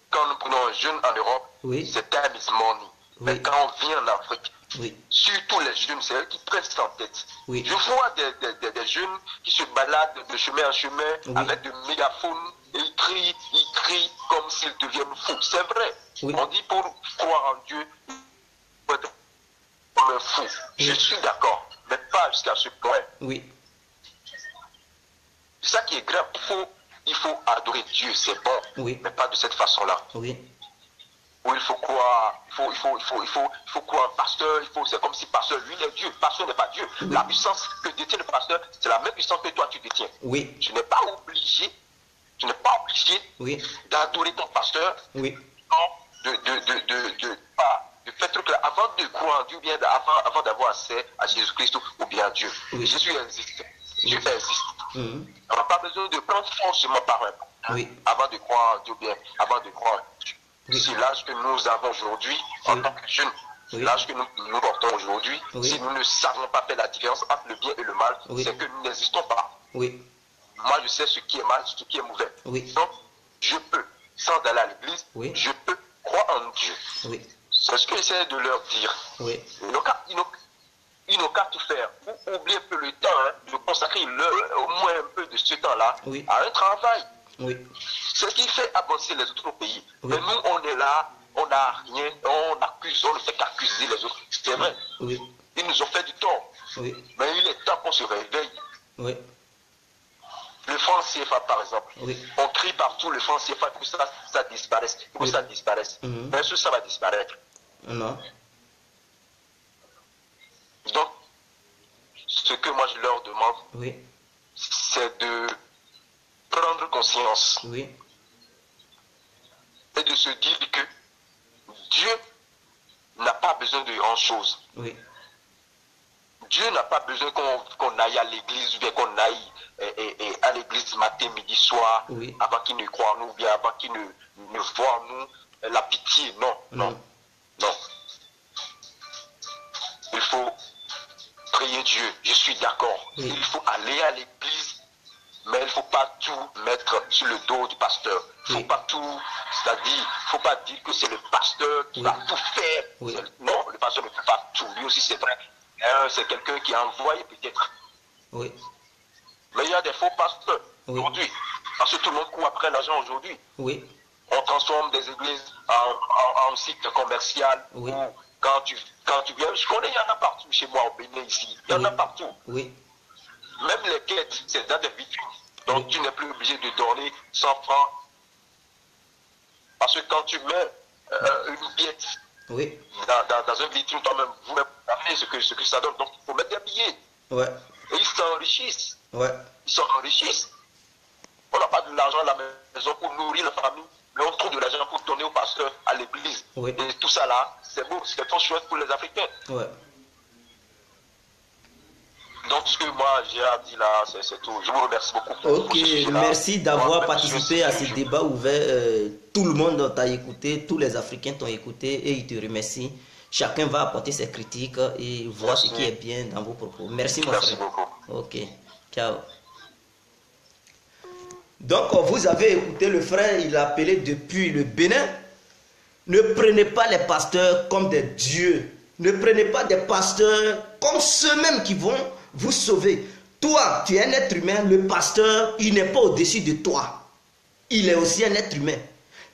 Quand nous prenons un jeune en Europe, Oui. c'est time is money. Mais Oui. quand on vient en Afrique, Oui. surtout les jeunes, c'est eux qui prennent ça en tête. Oui. Je vois des jeunes qui se baladent de chemin en chemin Oui. avec de mégaphones et ils crient comme s'ils deviennent fous. C'est vrai. Oui. On dit pour croire en Dieu, il faut être comme un fou. Je suis d'accord, mais pas jusqu'à ce point. Oui. C'est ça qui est grave. Il faut adorer Dieu, c'est bon, Oui. mais pas de cette façon-là. Oui. Où il faut croire, il faut croire en pasteur, c'est comme si pasteur, lui, il est Dieu. Pasteur n'est pas Dieu. Oui. La puissance que détient le pasteur, c'est la même puissance que toi tu détiens. Oui. Tu n'es pas obligé Oui. d'adorer ton pasteur, Oui. non, de faire truc là, avant de croire en Dieu, bien avant d'avoir accès à Jésus-Christ ou bien à Dieu. Oui. Jésus existe. Dieu existe. Mhm. On n'a pas besoin de prendre forcément par un Oui. avant de croire en Dieu, bien avant de croire en Dieu. Oui. Si l'âge que nous avons aujourd'hui, en Oui. tant que jeunes, Oui. l'âge que nous portons aujourd'hui, Oui. si nous ne savons pas faire la différence entre le bien et le mal, Oui. c'est que nous n'existons pas. Oui. Moi, je sais ce qui est mal, ce qui est mauvais. Oui. Donc, je peux, sans aller à l'église, Oui. je peux croire en Dieu. Oui. C'est ce que j'essaie de leur dire. Oui. Ils n'ont qu'à tout faire. Pour oublier un peu le temps, hein, de consacrer au moins un peu de ce temps-là Oui. à un travail. Oui. Ce qui fait avancer les autres pays. Oui. Mais nous, on est là, on n'a rien, on accuse, on ne fait qu'accuser les autres. C'est vrai. Oui. Ils nous ont fait du tort. Oui. Mais il est temps qu'on se réveille. Oui. Le franc CFA, par exemple. Oui. On crie partout le franc CFA pour que ça disparaisse. Pour que Oui. ça disparaisse. Mhm. Mais est-ce que ça va disparaître? Non. Donc, ce que moi je leur demande, Oui. c'est de prendre conscience Oui. et de se dire que Dieu n'a pas besoin de grand-chose. Oui. Dieu n'a pas besoin qu'on aille à l'église ou bien qu'on aille à l'église matin, midi, soir, Oui. avant qu'il ne croie en nous, ou bien avant qu'il ne voie en nous la pitié. Non, non, non. Il faut prier Dieu, je suis d'accord. Oui. Il faut aller à l'église, mais il ne faut pas tout mettre sur le dos du pasteur. Il ne Oui. faut pas tout, c'est-à-dire, il ne faut pas dire que c'est le pasteur qui Oui. va tout faire. Oui. Non, le pasteur ne fait pas tout. Lui aussi, c'est vrai. C'est quelqu'un qui a envoyé peut-être. Oui. Mais il y a des faux pasteurs Oui. aujourd'hui. Parce que tout le monde court après l'argent aujourd'hui. Oui. On transforme des églises en site commercial. Oui. Où quand tu viens, je connais, il y en a partout chez moi au Bénin ici. Il y en a Oui. partout. Oui. Même les quêtes, c'est dans des vitrines. Donc Oui. tu n'es plus obligé de donner 100 francs. Parce que quand tu mets une pièce Oui. dans un vitrine, toi-même, vous-même, ce que ça donne. Donc il faut mettre des billets. Ouais. Et ils s'enrichissent. Ouais. Ils s'enrichissent. On n'a pas de l'argent à la maison pour nourrir la famille, mais on trouve de l'argent pour donner au pasteur, à l'église. Oui. Et tout ça là, c'est beau, c'est trop chouette pour les Africains. Ouais. Donc, ce que moi j'ai à dire là, c'est tout. Je vous remercie beaucoup pour Ok, merci d'avoir participé à ce débat ouvert. Tout le monde t'a écouté, tous les Africains t'ont écouté et ils te remercient. Chacun va apporter ses critiques et voir ce qui est bien dans vos propos. Merci mon frère. Merci beaucoup. Ok, ciao. Donc vous avez écouté le frère, il a appelé depuis le Bénin. Ne prenez pas les pasteurs comme des dieux. Ne prenez pas des pasteurs comme ceux-mêmes qui vont vous sauver. Toi, tu es un être humain. Le pasteur, il n'est pas au-dessus de toi. Il est aussi un être humain.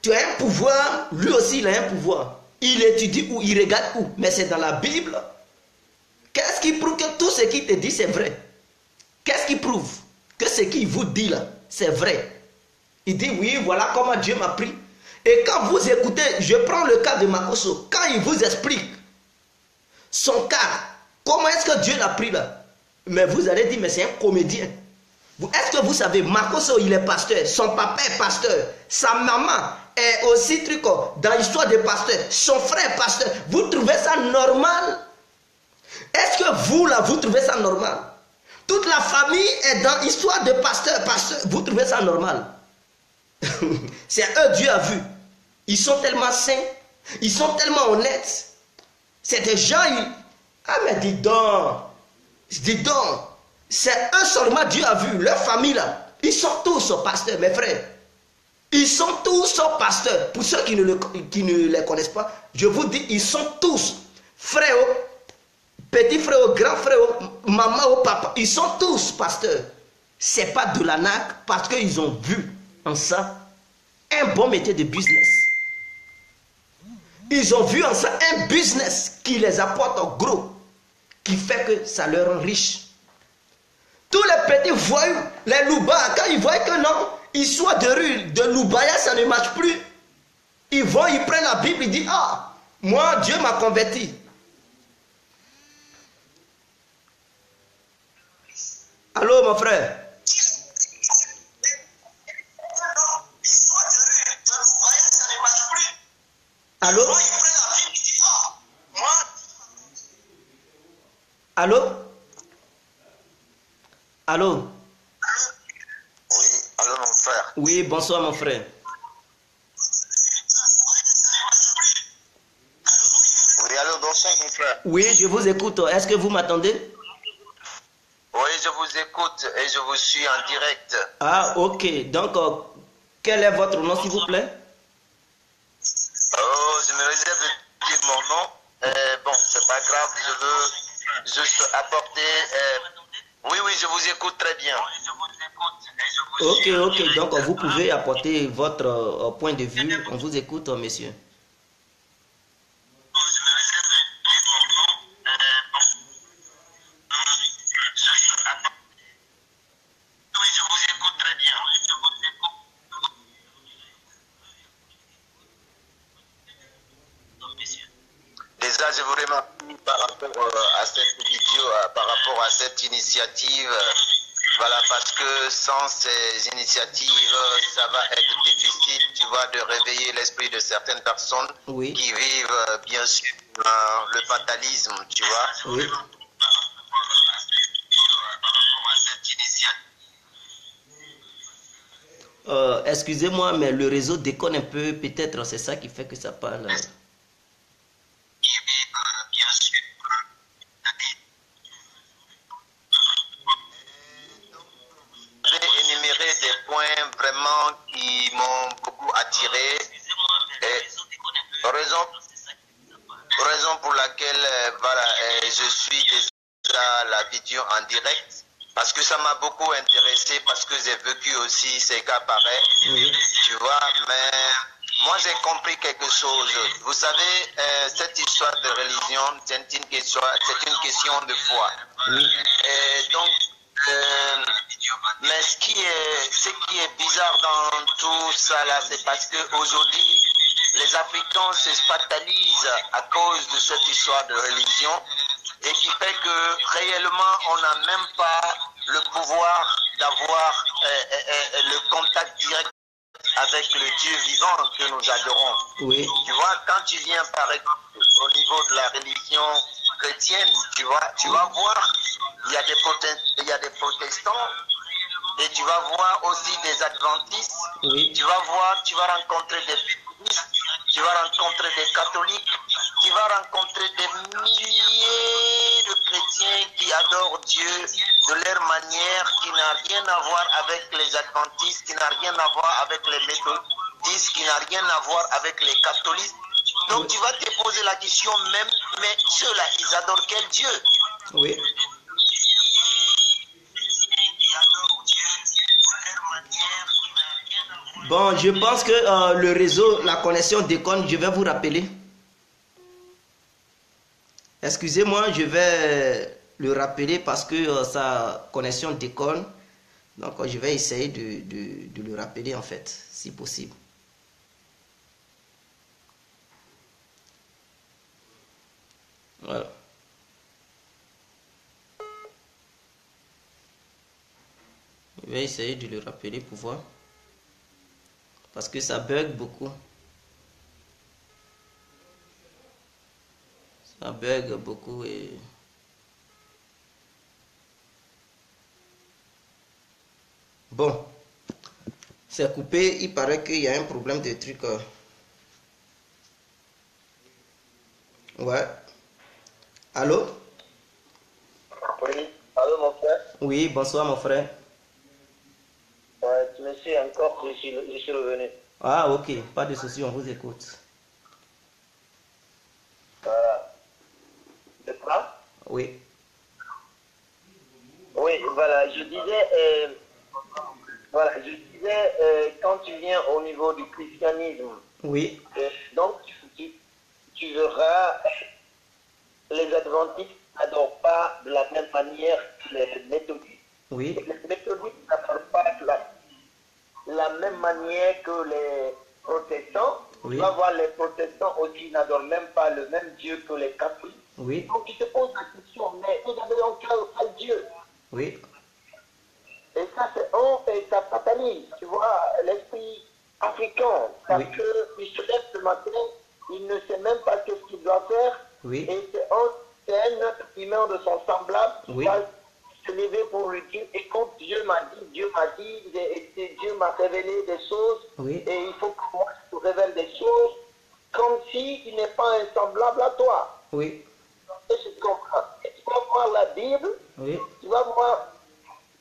Tu as un pouvoir, lui aussi il a un pouvoir. Il étudie où, il regarde où. Mais c'est dans la Bible. Qu'est-ce qui prouve que tout ce qu'il te dit c'est vrai? Qu'est-ce qui prouve que ce qu'il vous dit là, c'est vrai? Il dit oui, voilà comment Dieu m'a pris. Et quand vous écoutez, je prends le cas de Makoso, quand il vous explique son cas, comment est-ce que Dieu l'a pris là? Mais vous allez dire, mais c'est un comédien. Est-ce que vous savez, Makoso il est pasteur, son papa est pasteur, sa maman est aussi truc dans l'histoire des pasteurs, son frère est pasteur. Vous trouvez ça normal? Est-ce que vous là, vous trouvez ça normal? Toute la famille est dans l'histoire de pasteur, vous trouvez ça normal? C'est eux Dieu a vu. Ils sont tellement saints, ils sont tellement honnêtes. C'est des gens, ah mais dis donc, c'est eux seulement Dieu a vu, leur famille là, ils sont tous pasteurs, mes frères. Ils sont tous pasteurs. Pour ceux qui ne les connaissent pas, je vous dis, ils sont tous frères, petits frères, grands frères, maman, papa, ils sont tous pasteurs. C'est pas de l'arnaque parce qu'ils ont vu en ça un bon métier de business. Ils ont vu en ça un business qui les apporte en gros, qui fait que ça leur rend riche. Tous les petits voyous, les loubas, quand ils voient que non, histoire de rue, de loubaya, ça ne marche plus, ils vont, ils prennent la Bible, ils disent, ah, moi, Dieu m'a converti. Allô, mon frère? Allô? Allô? Allô? Oui, allô mon frère. Oui, bonsoir mon frère. Oui, allô, bonsoir mon frère. Oui, je vous écoute. Est-ce que vous m'attendez? Oui, je vous écoute et je vous suis en direct. Ah, ok. Donc, quel est votre nom, s'il vous plaît? Oh, je me réserve de dire mon nom. Bon, c'est pas grave, je veux juste apporter... Oui, oui, je vous écoute très bien. Ok, ok. Donc, vous pouvez apporter votre point de vue. On vous écoute, monsieur. Déjà, je vous remercie par rapport à cette vidéo, par rapport à cette initiative. Voilà, parce que sans ces initiatives, ça va être difficile, tu vois, de réveiller l'esprit de certaines personnes Oui. qui vivent, bien sûr, le fatalisme, tu vois. Oui. Excusez-moi, mais le réseau déconne un peu. Peut-être c'est ça qui fait que ça parle. Des points vraiment qui m'ont beaucoup attiré et raison pour laquelle voilà, je suis déjà la vidéo en direct parce que ça m'a beaucoup intéressé parce que j'ai vécu aussi ces cas pareils, oui. Tu vois, mais moi j'ai compris quelque chose. Vous savez, cette histoire de religion, c'est une question de foi. Oui. Et donc mais ce qui est bizarre dans tout ça là, c'est parce qu'aujourd'hui, les Africains se fatalisent à cause de cette histoire de religion et qui fait que réellement on n'a même pas le pouvoir d'avoir le contact direct avec le Dieu vivant que nous adorons. Oui. Tu vois, quand tu viens par exemple au niveau de la religion, chrétienne, tu vas voir, il y a des protestants et tu vas voir aussi des adventistes. Oui. Tu vas voir, tu vas rencontrer des baptistes, tu vas rencontrer des catholiques, tu vas rencontrer des milliers de chrétiens qui adorent Dieu de leur manière, qui n'a rien à voir avec les adventistes, qui n'a rien à voir avec les méthodistes, qui n'a rien à voir avec les catholiques. Donc Oui. tu vas te poser la question même, mais ceux-là, ils adorent quel Dieu? Oui. Bon, je pense que le réseau, la connexion déconne. Je vais vous rappeler. Excusez-moi, je vais le rappeler parce que sa connexion déconne. Donc, je vais essayer de le rappeler en fait, si possible. Voilà. Je vais essayer de le rappeler pour voir. Parce que ça bug beaucoup. Ça bug beaucoup et... Bon. C'est coupé. Il paraît qu'il y a un problème de truc. Ouais. Allô? Oui, allô mon frère. Oui, bonsoir mon frère. Ouais, tu me suis encore, je suis revenu. Ah ok, pas de souci, on vous écoute. Voilà. C'est ça? Oui. Oui, voilà, je disais, quand tu viens au niveau du christianisme, Oui. donc tu verras, les adventistes n'adorent pas de la même manière que les méthodistes. Oui. Les méthodistes n'adorent pas de la même manière que les protestants. Oui. Tu vas voir, les protestants aussi n'adorent même pas le même Dieu que les catholiques. Oui. Donc tu te poses la question, mais vous avez donc quel Dieu? Oui. Et ça, c'est honte et ça fatalise, tu vois, l'esprit africain. Parce Oui. qu'il se lève ce matin, il ne sait même pas ce qu'il doit faire. Oui. Et c'est un être humain de son semblable qui Oui. va se lever pour lui dire, écoute, Dieu m'a dit, Dieu m'a révélé des choses. Oui. Et il faut que moi je te révèle des choses comme s'il n'est pas un semblable à toi. Oui. Et je comprends. Et tu vas voir la Bible, Oui. tu vas voir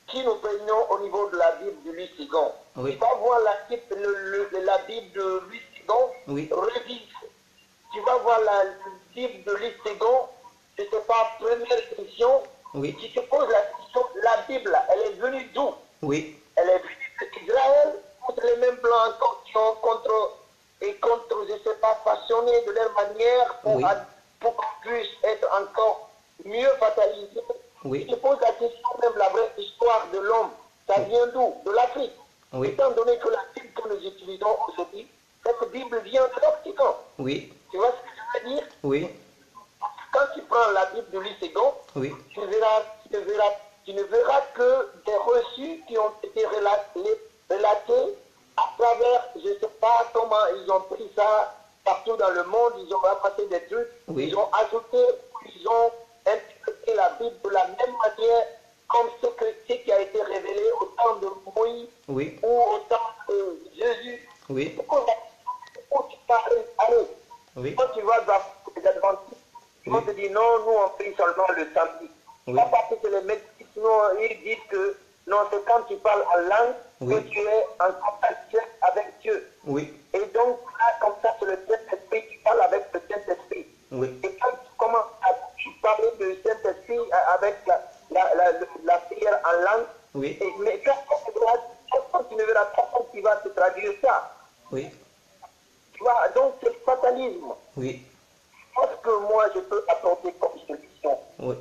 qui nous prenons au niveau de la Bible de Louis II. Oui. Tu vas voir la Bible de Louis II Oui. revivre. Tu vas voir la Bible de Louis II, je ne sais pas, première édition, Oui. qui se pose la question, la Bible, elle est venue d'où? Oui. Elle est venue d'Israël, contre les mêmes blancs encore qui ont contre, je ne sais pas, façonnés de leur manière Oui. pour qu'on puisse être encore mieux fatalisés. Oui. Je pose la question, même la vraie histoire de l'homme, ça vient d'où? De l'Afrique. Oui. Étant donné que la Bible que nous utilisons aujourd'hui, cette Bible vient de l'Occident. Oui. Tu vois ce que je veux dire? Oui. Quand tu prends la Bible de Louis II, Oui. tu ne verras que des reçus qui ont été relatés à travers, je ne sais pas comment ils ont pris ça partout dans le monde, ils ont ramassé des trucs, Oui. ils ont ajouté, ils ont interprété la Bible de la même manière comme ce qui a été révélé au temps de Moïse Oui. ou au temps de Jésus. Oui. Où tu parles, allez, Oui. quand tu vas dans les adventistes, ils vont te dire non, nous on prie seulement le samedi. Oui. Pas parce que les médecins, ils disent que non, c'est quand tu parles en langue Oui. que tu es en contact avec Dieu. Oui. Et donc, là, comme ça, c'est le Saint-Esprit, tu parles avec le Saint-Esprit. Oui. Et quand tu commences à parler du Saint-Esprit avec la prière en langue, Oui. mais personne tu ne verras personne qui va te traduire ça. Oui. Tu vois, donc c'est le fatalisme. Oui. Qu'est-ce que moi je peux apporter comme solution? Oui.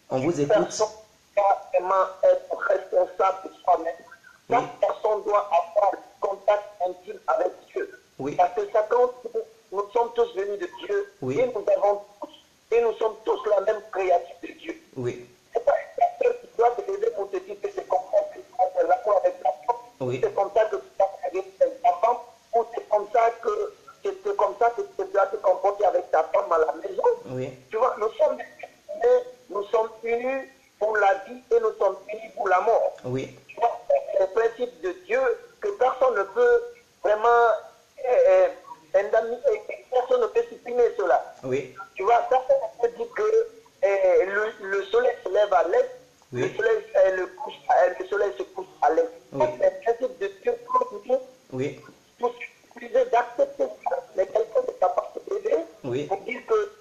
On vous écoute. Personne ne doit vraiment être responsable de soi-même. Oui. Chaque personne doit avoir un contact intime avec Dieu. Oui. Parce que chacun, nous sommes tous venus de Dieu. Oui. Et nous sommes tous la même créature de Dieu. Oui. C'est pas une personne qui doit te lever pour te dire que c'est comme ça que tu vas faire l'accord avec ta femme. Oui. C'est comme ça que tu vas faire avec ta femme. Ou c'est comme ça que tu dois te comporter avec ta femme à la maison. Oui. Tu vois, nous sommes principe de Dieu que personne ne peut vraiment personne ne peut supprimer cela. Oui. Tu vois, personne ne peut dire que le soleil se lève à l'est, Oui. le soleil se couche à l'est. Oui. C'est un principe de Dieu pour nous. Oui. Pour d'accepter ça, mais quelqu'un n'est pas participé Oui. pour dire que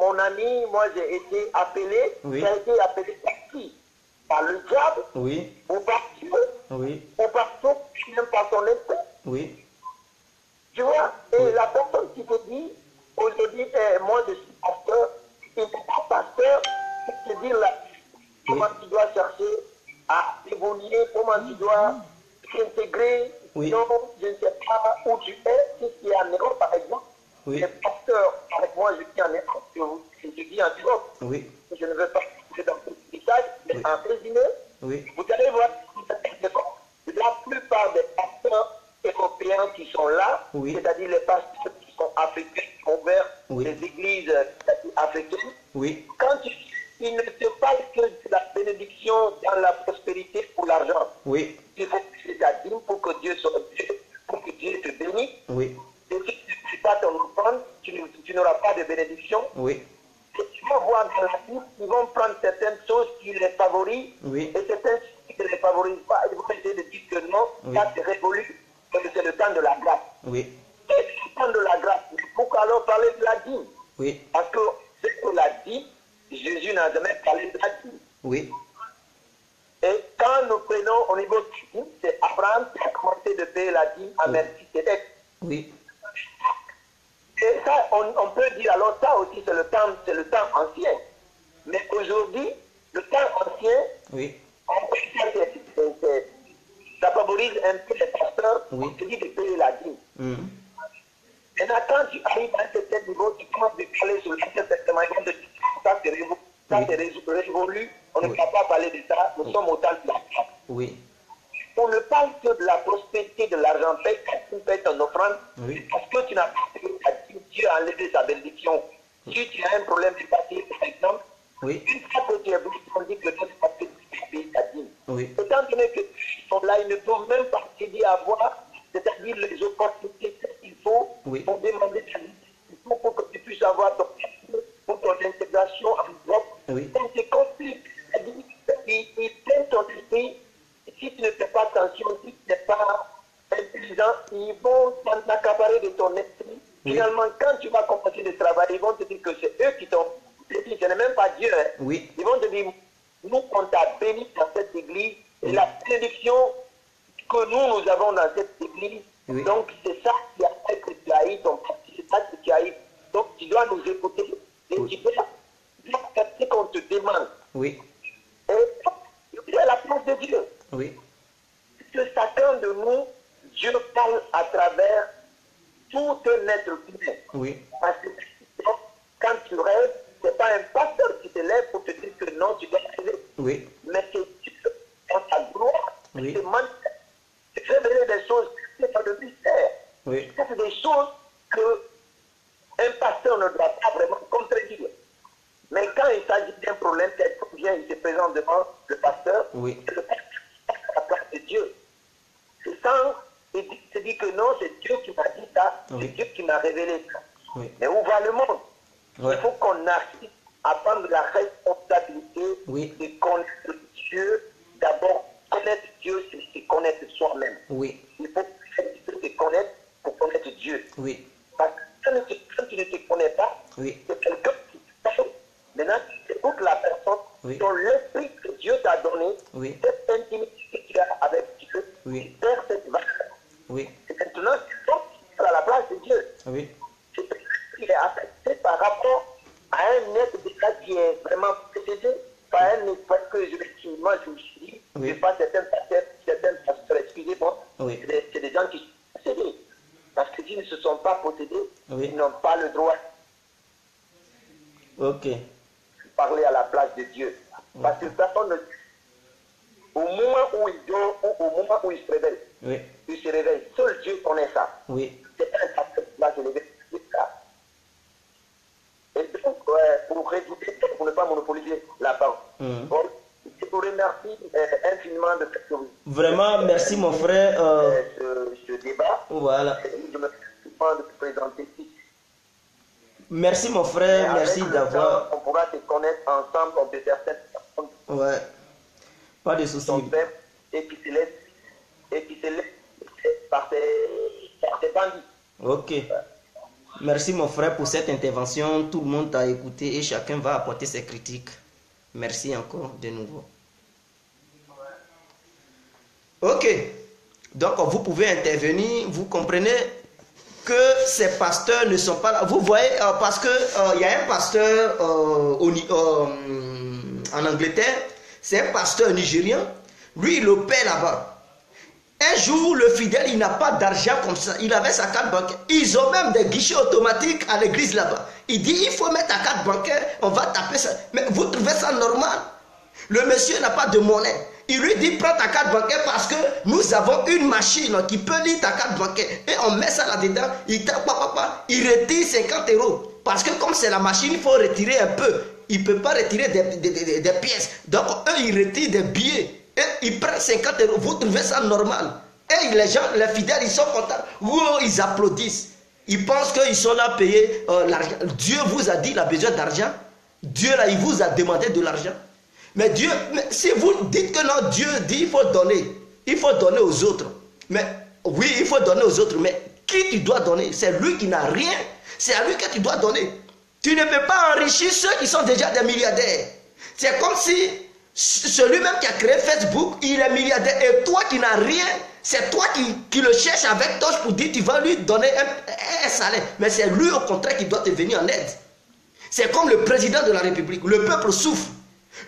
mon ami, moi j'ai été appelé, Oui. j'ai été appelé par qui? Par le diable, Oui. ou par Dieu, Oui. ou par son qui n'aime pas son esprit. Oui. Tu vois, et Oui. la personne qui te dit, aujourd'hui, moi je suis pasteur, il n'est pas pasteur pour te dire là, comment tu dois chercher à évoluer, comment tu dois s'intégrer. Oui. Non, je ne sais pas où tu es, si tu es en Europe par exemple. Oui. Les pasteurs, avec moi je suis en Europe, je vis en Europe. Oui. Je ne veux pas entrer dans tout le détail, mais Oui. en résumé, Oui. vous allez voir la plupart des pasteurs européens qui sont là, Oui. c'est-à-dire les pasteurs qui sont africains, qui ont ouvert Oui. des églises africaines, Oui. quand ils ne se parlent que de la bénédiction dans la prospérité pour l'argent. Oui. Il faut que ta dîme pour que Dieu soit Dieu, pour que Dieu te bénisse. Oui. Et si tu ne fais pas ton offrande, tu n'auras pas de bénédiction. Oui. Et tu vas voir dans la Bible, ils vont prendre certaines choses qui les favorisent, Oui. et certaines choses qui ne les favorisent pas. Ils vont essayer de dire que non, Oui. ça c'est révolu, parce que c'est le temps de la grâce. Oui. Et c'est le temps de la grâce. Pourquoi alors parler de la dîme? Oui. Parce que c'est que la dîme, Jésus n'a jamais parlé de la dîme. Oui. Et quand nous prenons au niveau du dîme, c'est Abraham qui a commencé de payer la dîme à Melchisédek. Oui. Et ça, on peut dire alors ça aussi c'est le temps ancien. Mais aujourd'hui, le temps ancien, Oui. on peut dire que ça favorise un peu les pasteurs Oui. qui disent de payer la dîme. Mhm. Maintenant, quand tu arrives à un certain niveau, tu commences de parler sur l'Ancien Testament, ils vont te dire ça c'est révolu, on ne Oui. peut pas parler de ça, nous sommes au temps de la grâce. Oui. On ne parle que de la prospérité de l'argent. Paye ton offrande. Oui. Parce que tu n'as pas payé ta dîme, Dieu a enlevé sa bénédiction. Si tu as un problème de papier, par exemple, Oui. une fois que tu es blessé, on dit que tu n'as pas payé ta dîme. Oui. Étant donné que ils sont là, ils ne peuvent même pas t'aider à voir, c'est-à-dire les opportunités qu'il faut Oui. pour demander ta dîme. Il faut pour que tu puisses avoir ton pour ton intégration en Europe. Oui. Donc c'est compliqué. Ils prennent ton esprit. Si tu ne fais pas attention, si tu n'es pas intelligent, ils vont t'accaparer de ton esprit. Oui. Finalement, quand tu vas commencer de travailler, ils vont te dire que c'est eux qui t'ont béni. Ce n'est même pas Dieu. Hein. Oui. Ils vont te dire, nous, on t'a béni dans cette église. Et Oui. la bénédiction que nous avons dans cette église, Oui. donc c'est ça qui a fait que tu as eu ton parti. C'est ça que tu as eu. Donc tu dois nous écouter. Et Oui. tu dois faire ce qu'on te demande. Oui. Et c'est la place de Dieu. Oui. Que chacun de nous, Dieu parle à travers tout un être humain. Oui. Parce que quand tu rêves, ce n'est pas un pasteur qui te lève pour te dire que non, tu dois rêver. Oui. Mais c'est Dieu, dans sa gloire, Oui. qui te manifeste. Tu fais révéler des choses, c'est dans le mystère. Oui. Ça, c'est des choses que un pasteur ne doit pas vraiment contredire. Mais quand il s'agit d'un problème, quelqu'un vient, il se présente devant le pasteur, Oui. et le pasteur à la place de Dieu. C'est sans, il se dit que non, c'est Dieu qui m'a dit ça, Oui. c'est Dieu qui m'a révélé ça. Oui. Mais où va le monde? Ouais. Il faut qu'on arrive à prendre la responsabilité Oui. de connaître Dieu. D'abord, connaître Dieu, c'est se connaître soi-même. Oui. Il faut se connaître pour connaître Dieu. Oui. Parce que quand tu ne te connais pas, Oui. c'est quelqu'un qui te parle. Maintenant, tu écoutes la personne, Oui. dans l'esprit que Dieu t'a donné, Oui. cette intimité que tu as avec Dieu, Oui. tu perds cette valeur. Oui. Et maintenant, c'est toi qui es à la place de Dieu. Oui. C'est toi qui est affecté par rapport à un être déjà qui est vraiment précédé par un être, parce que moi je me suis dit, Oui. je pas certains pasteurs, excusez-moi, Oui. c'est des gens qui sont possédés. Parce que s'ils ne se sont pas possédés, Oui. ils n'ont pas le droit Ok. de parler à la place de Dieu. Parce que personne ne... Au moment où il dort, ou au moment où il se réveille, Oui. seul Dieu connaît ça. Oui. C'est un pasteur qui va se lever, c'est ça. Et donc, pour résumer, pour ne pas monopoliser la parole, Mhm. c'est vous remercie infiniment de cette chose. Vraiment, merci mon frère. Ce débat. Voilà. Je me souviens de te présenter ici. Merci mon frère, merci d'avoir... On pourra te connaître ensemble, on peut faire cette personne. Ouais. Pas de soucis. Et qui se laisse par tes bandits. Ok. Merci mon frère pour cette intervention. Tout le monde t'a écouté et chacun va apporter ses critiques. Merci encore de nouveau. Ok. Donc vous pouvez intervenir. Vous comprenez que ces pasteurs ne sont pas là. Vous voyez, parce que il y a un pasteur en Angleterre. C'est un pasteur nigérien. Lui, il opère là-bas. Un jour, le fidèle, il n'a pas d'argent comme ça. Il avait sa carte bancaire. Ils ont même des guichets automatiques à l'église là-bas. Il dit, il faut mettre ta carte bancaire, on va taper ça. Mais vous trouvez ça normal? Le monsieur n'a pas de monnaie. Il lui dit, prends ta carte bancaire parce que nous avons une machine qui peut lire ta carte bancaire. Et on met ça là-dedans, il tape, il retire 50 €. Parce que comme c'est la machine, il faut retirer un peu. Il ne peut pas retirer des pièces. Donc, eux, ils retirent des billets. Et ils prennent 50 €. Vous trouvez ça normal? Et les gens, les fidèles, ils sont contents. Wow, ils applaudissent. Ils pensent qu'ils sont là payés l'argent. Dieu vous a dit qu'il a besoin d'argent. Dieu, là, il vous a demandé de l'argent. Mais Dieu, si vous dites que non, Dieu dit qu'il faut donner. Il faut donner aux autres. Mais oui, il faut donner aux autres. Mais qui tu dois donner? C'est lui qui n'a rien. C'est à lui que tu dois donner. Tu ne peux pas enrichir ceux qui sont déjà des milliardaires. C'est comme si celui même qui a créé Facebook, il est milliardaire. Et toi qui n'as rien, c'est toi qui le cherches avec toi pour dire tu vas lui donner un salaire. Mais c'est lui au contraire qui doit te venir en aide. C'est comme le président de la République. Le peuple souffre.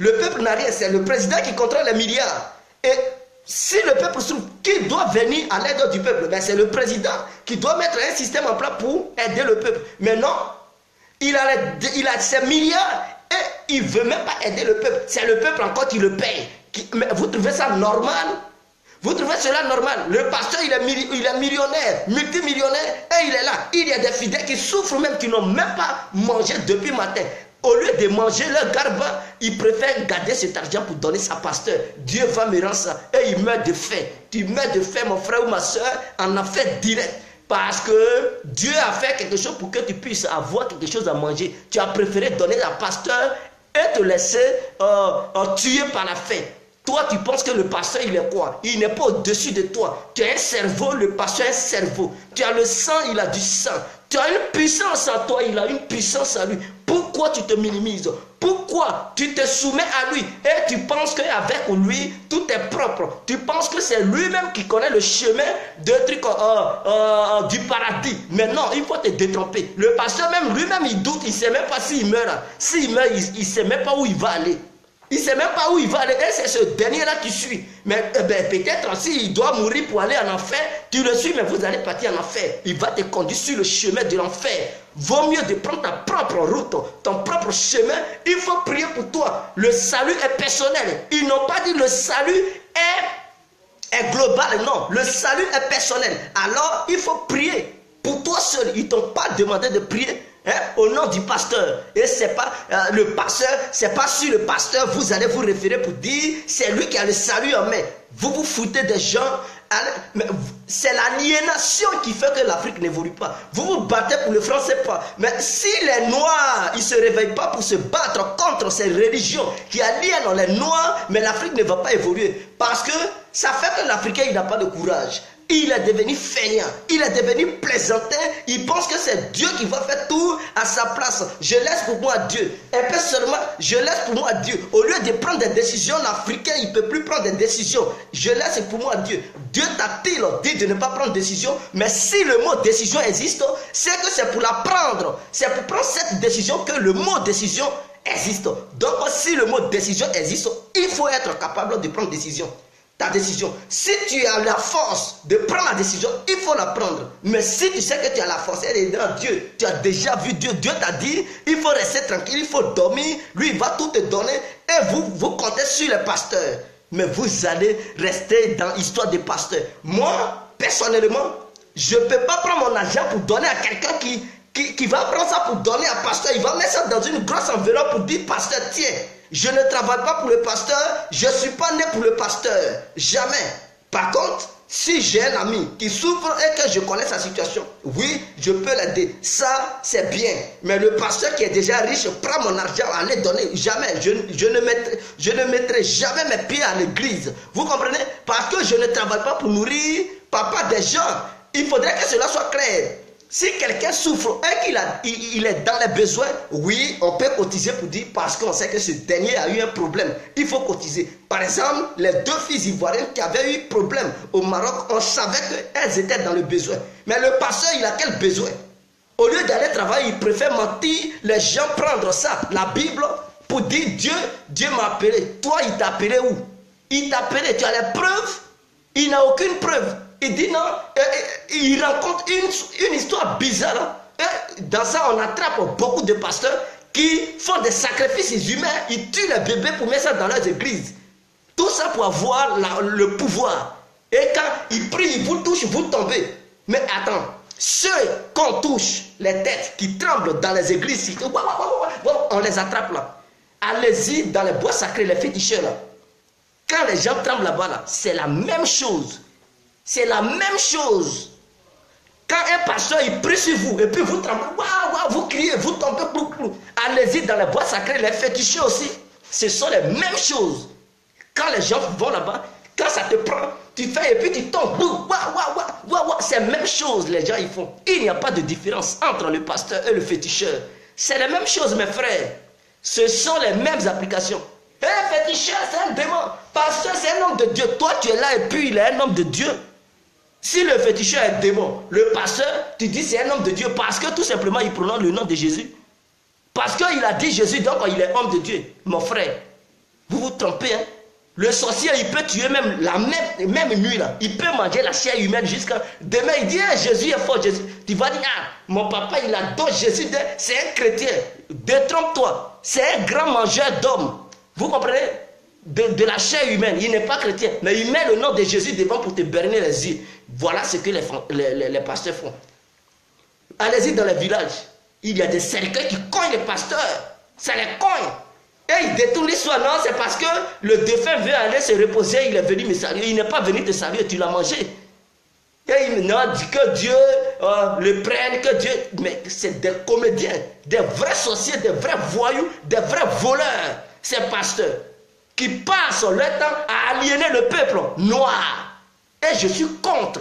Le peuple n'a rien. C'est le président qui contrôle les milliards. Et si le peuple souffre, qui doit venir à l'aide du peuple? Ben, c'est le président qui doit mettre un système en place pour aider le peuple. Mais non, il a ses milliards et il ne veut même pas aider le peuple. C'est le peuple encore qui le paye. Mais vous trouvez ça normal? Vous trouvez cela normal? Le pasteur, il est millionnaire, multimillionnaire, et il est là. Il y a des fidèles qui souffrent même, qui n'ont même pas mangé depuis le matin. Au lieu de manger leur garba, ils préfèrent garder cet argent pour donner ça à pasteur. Dieu va me rendre ça. Et il meurt de faim. Tu meurs de faim, mon frère ou ma soeur, en affaire directe. Parce que Dieu a fait quelque chose pour que tu puisses avoir quelque chose à manger. Tu as préféré donner à pasteur et te laisser tuer par la faim. Toi, tu penses que le pasteur, il est quoi? Il n'est pas au-dessus de toi. Tu as un cerveau, le pasteur a un cerveau. Tu as le sang, il a du sang. Tu as une puissance en toi, il a une puissance en lui. Pourquoi tu te minimises? Pourquoi tu te soumets à lui? Et tu penses qu'avec lui, tout est propre. Tu penses que c'est lui-même qui connaît le chemin du paradis. Mais non, il faut te détromper. Le pasteur même, lui-même, il doute. Il ne sait même pas s'il meurt. S'il meurt, il ne sait même pas où il va aller. Il ne sait même pas où il va aller. Et c'est ce dernier-là qui suit. Mais peut-être s'il doit mourir pour aller en enfer, tu le suis, mais vous allez partir en enfer. Il va te conduire sur le chemin de l'enfer. Vaut mieux de prendre ta propre route, ton propre chemin. Il faut prier pour toi. Le salut est personnel. Ils n'ont pas dit le salut est global. Non, le salut est personnel. Alors, il faut prier pour toi seul. Ils ne t'ont pas demandé de prier. Au nom du pasteur. Et c'est pas le pasteur, c'est pas sur le pasteur vous allez vous référer pour dire c'est lui qui a le salut en main. Vous vous foutez des gens. C'est l'aliénation qui fait que l'Afrique n'évolue pas. Vous vous battez pour le franc CFA. Mais si les Noirs ils se réveillent pas pour se battre contre ces religions qui aliènent les Noirs, mais l'Afrique ne va pas évoluer. Parce que ça fait que l'Africain il n'a pas de courage. Il est devenu feignant, il est devenu plaisantin, il pense que c'est Dieu qui va faire tout à sa place. Je laisse pour moi Dieu. Un peu seulement, je laisse pour moi Dieu. Au lieu de prendre des décisions, l'Africain, il ne peut plus prendre des décisions. Je laisse pour moi Dieu. Dieu t'a-t-il dit de ne pas prendre de décision? Mais si le mot décision existe, c'est que c'est pour la prendre. C'est pour prendre cette décision que le mot décision existe. Donc si le mot décision existe, il faut être capable de prendre décision. Ta décision. Si tu as la force de prendre la décision, il faut la prendre. Mais si tu sais que tu as la force, elle est dans Dieu. Tu as déjà vu Dieu. Dieu t'a dit, il faut rester tranquille, il faut dormir. Lui, il va tout te donner. Et vous comptez sur les pasteurs. Mais vous allez rester dans l'histoire des pasteurs. Moi, personnellement, je ne peux pas prendre mon argent pour donner à quelqu'un qui va prendre ça pour donner à pasteur. Il va mettre ça dans une grosse enveloppe pour dire, pasteur, tiens, je ne travaille pas pour le pasteur, je ne suis pas né pour le pasteur. Jamais. Par contre, si j'ai un ami qui souffre et que je connais sa situation, oui, je peux l'aider. Ça, c'est bien. Mais le pasteur qui est déjà riche prend mon argent à les donner. Jamais. Je ne mettrai jamais mes pieds à l'église. Vous comprenez? Parce que je ne travaille pas pour nourrir papa des gens. Il faudrait que cela soit clair. Si quelqu'un souffre et qu'il est dans les besoins, oui, on peut cotiser pour dire parce qu'on sait que ce dernier a eu un problème. Il faut cotiser. Par exemple, les 2 filles ivoiriennes qui avaient eu problème au Maroc, on savait qu'elles étaient dans le besoin. Mais le pasteur, il a quel besoin? Au lieu d'aller travailler, il préfère mentir, les gens prendre ça, la Bible, pour dire Dieu m'a appelé. Toi, il t'a appelé où? Il t'a appelé, tu as les preuves? Il n'a aucune preuve. Il dit non, il raconte une histoire bizarre. Dans ça, on attrape beaucoup de pasteurs qui font des sacrifices humains. Ils tuent les bébés pour mettre ça dans leurs églises. Tout ça pour avoir le pouvoir. Et quand ils prient, ils vous touchent, vous tombez. Mais attends, ceux qu'on touche, les têtes qui tremblent dans les églises, on les attrape là. Allez-y dans les bois sacrés, les féticheurs là. Quand les gens tremblent là-bas, là, c'est la même chose. C'est la même chose. Quand un pasteur il prie sur vous et puis vous tremblez, vous criez, vous tombez, allez-y dans les bois sacrés, les féticheurs aussi. Ce sont les mêmes choses. Quand les gens vont là-bas, quand ça te prend, tu fais et puis tu tombes. C'est la même chose, les gens ils font. Il n'y a pas de différence entre le pasteur et le féticheur. C'est la même chose, mes frères. Ce sont les mêmes applications. Féticheur, c'est un démon. Pasteur, c'est un homme de Dieu. Toi, tu es là et puis il est un homme de Dieu. Si le féticheur est démon, le pasteur, tu dis c'est un homme de Dieu parce que tout simplement il prononce le nom de Jésus. Parce qu'il a dit Jésus, donc il est homme de Dieu. Mon frère, vous vous trompez. Hein? Le sorcier, il peut tuer même la même nuit là. Il peut manger la chair humaine jusqu'à demain. Il dit Jésus est fort. Jésus. Tu vas dire mon papa il adore Jésus. C'est un chrétien. Détrompe-toi. C'est un grand mangeur d'hommes. Vous comprenez? De la chair humaine. Il n'est pas chrétien. Mais il met le nom de Jésus devant pour te berner les yeux. Voilà ce que les pasteurs font. Allez-y dans les villages. Il y a des cercueils qui cognent les pasteurs. Ça les cogne. Et ils détournent l'histoire. Non, c'est parce que le défunt veut aller se reposer. Il est venu me saluer. Il n'est pas venu te saluer. Tu l'as mangé. Et il dit que Dieu le prenne. Que Dieu... Mais c'est des comédiens. Des vrais sorciers. Des vrais voyous. Des vrais voleurs. Ces pasteurs qui passent leur temps à aliéner le peuple noir. Et je suis contre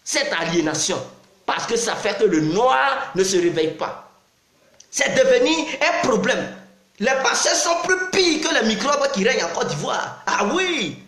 cette aliénation. Parce que ça fait que le noir ne se réveille pas. C'est devenu un problème. Les pasteurs sont plus pires que les microbes qui règnent en Côte d'Ivoire. Ah oui!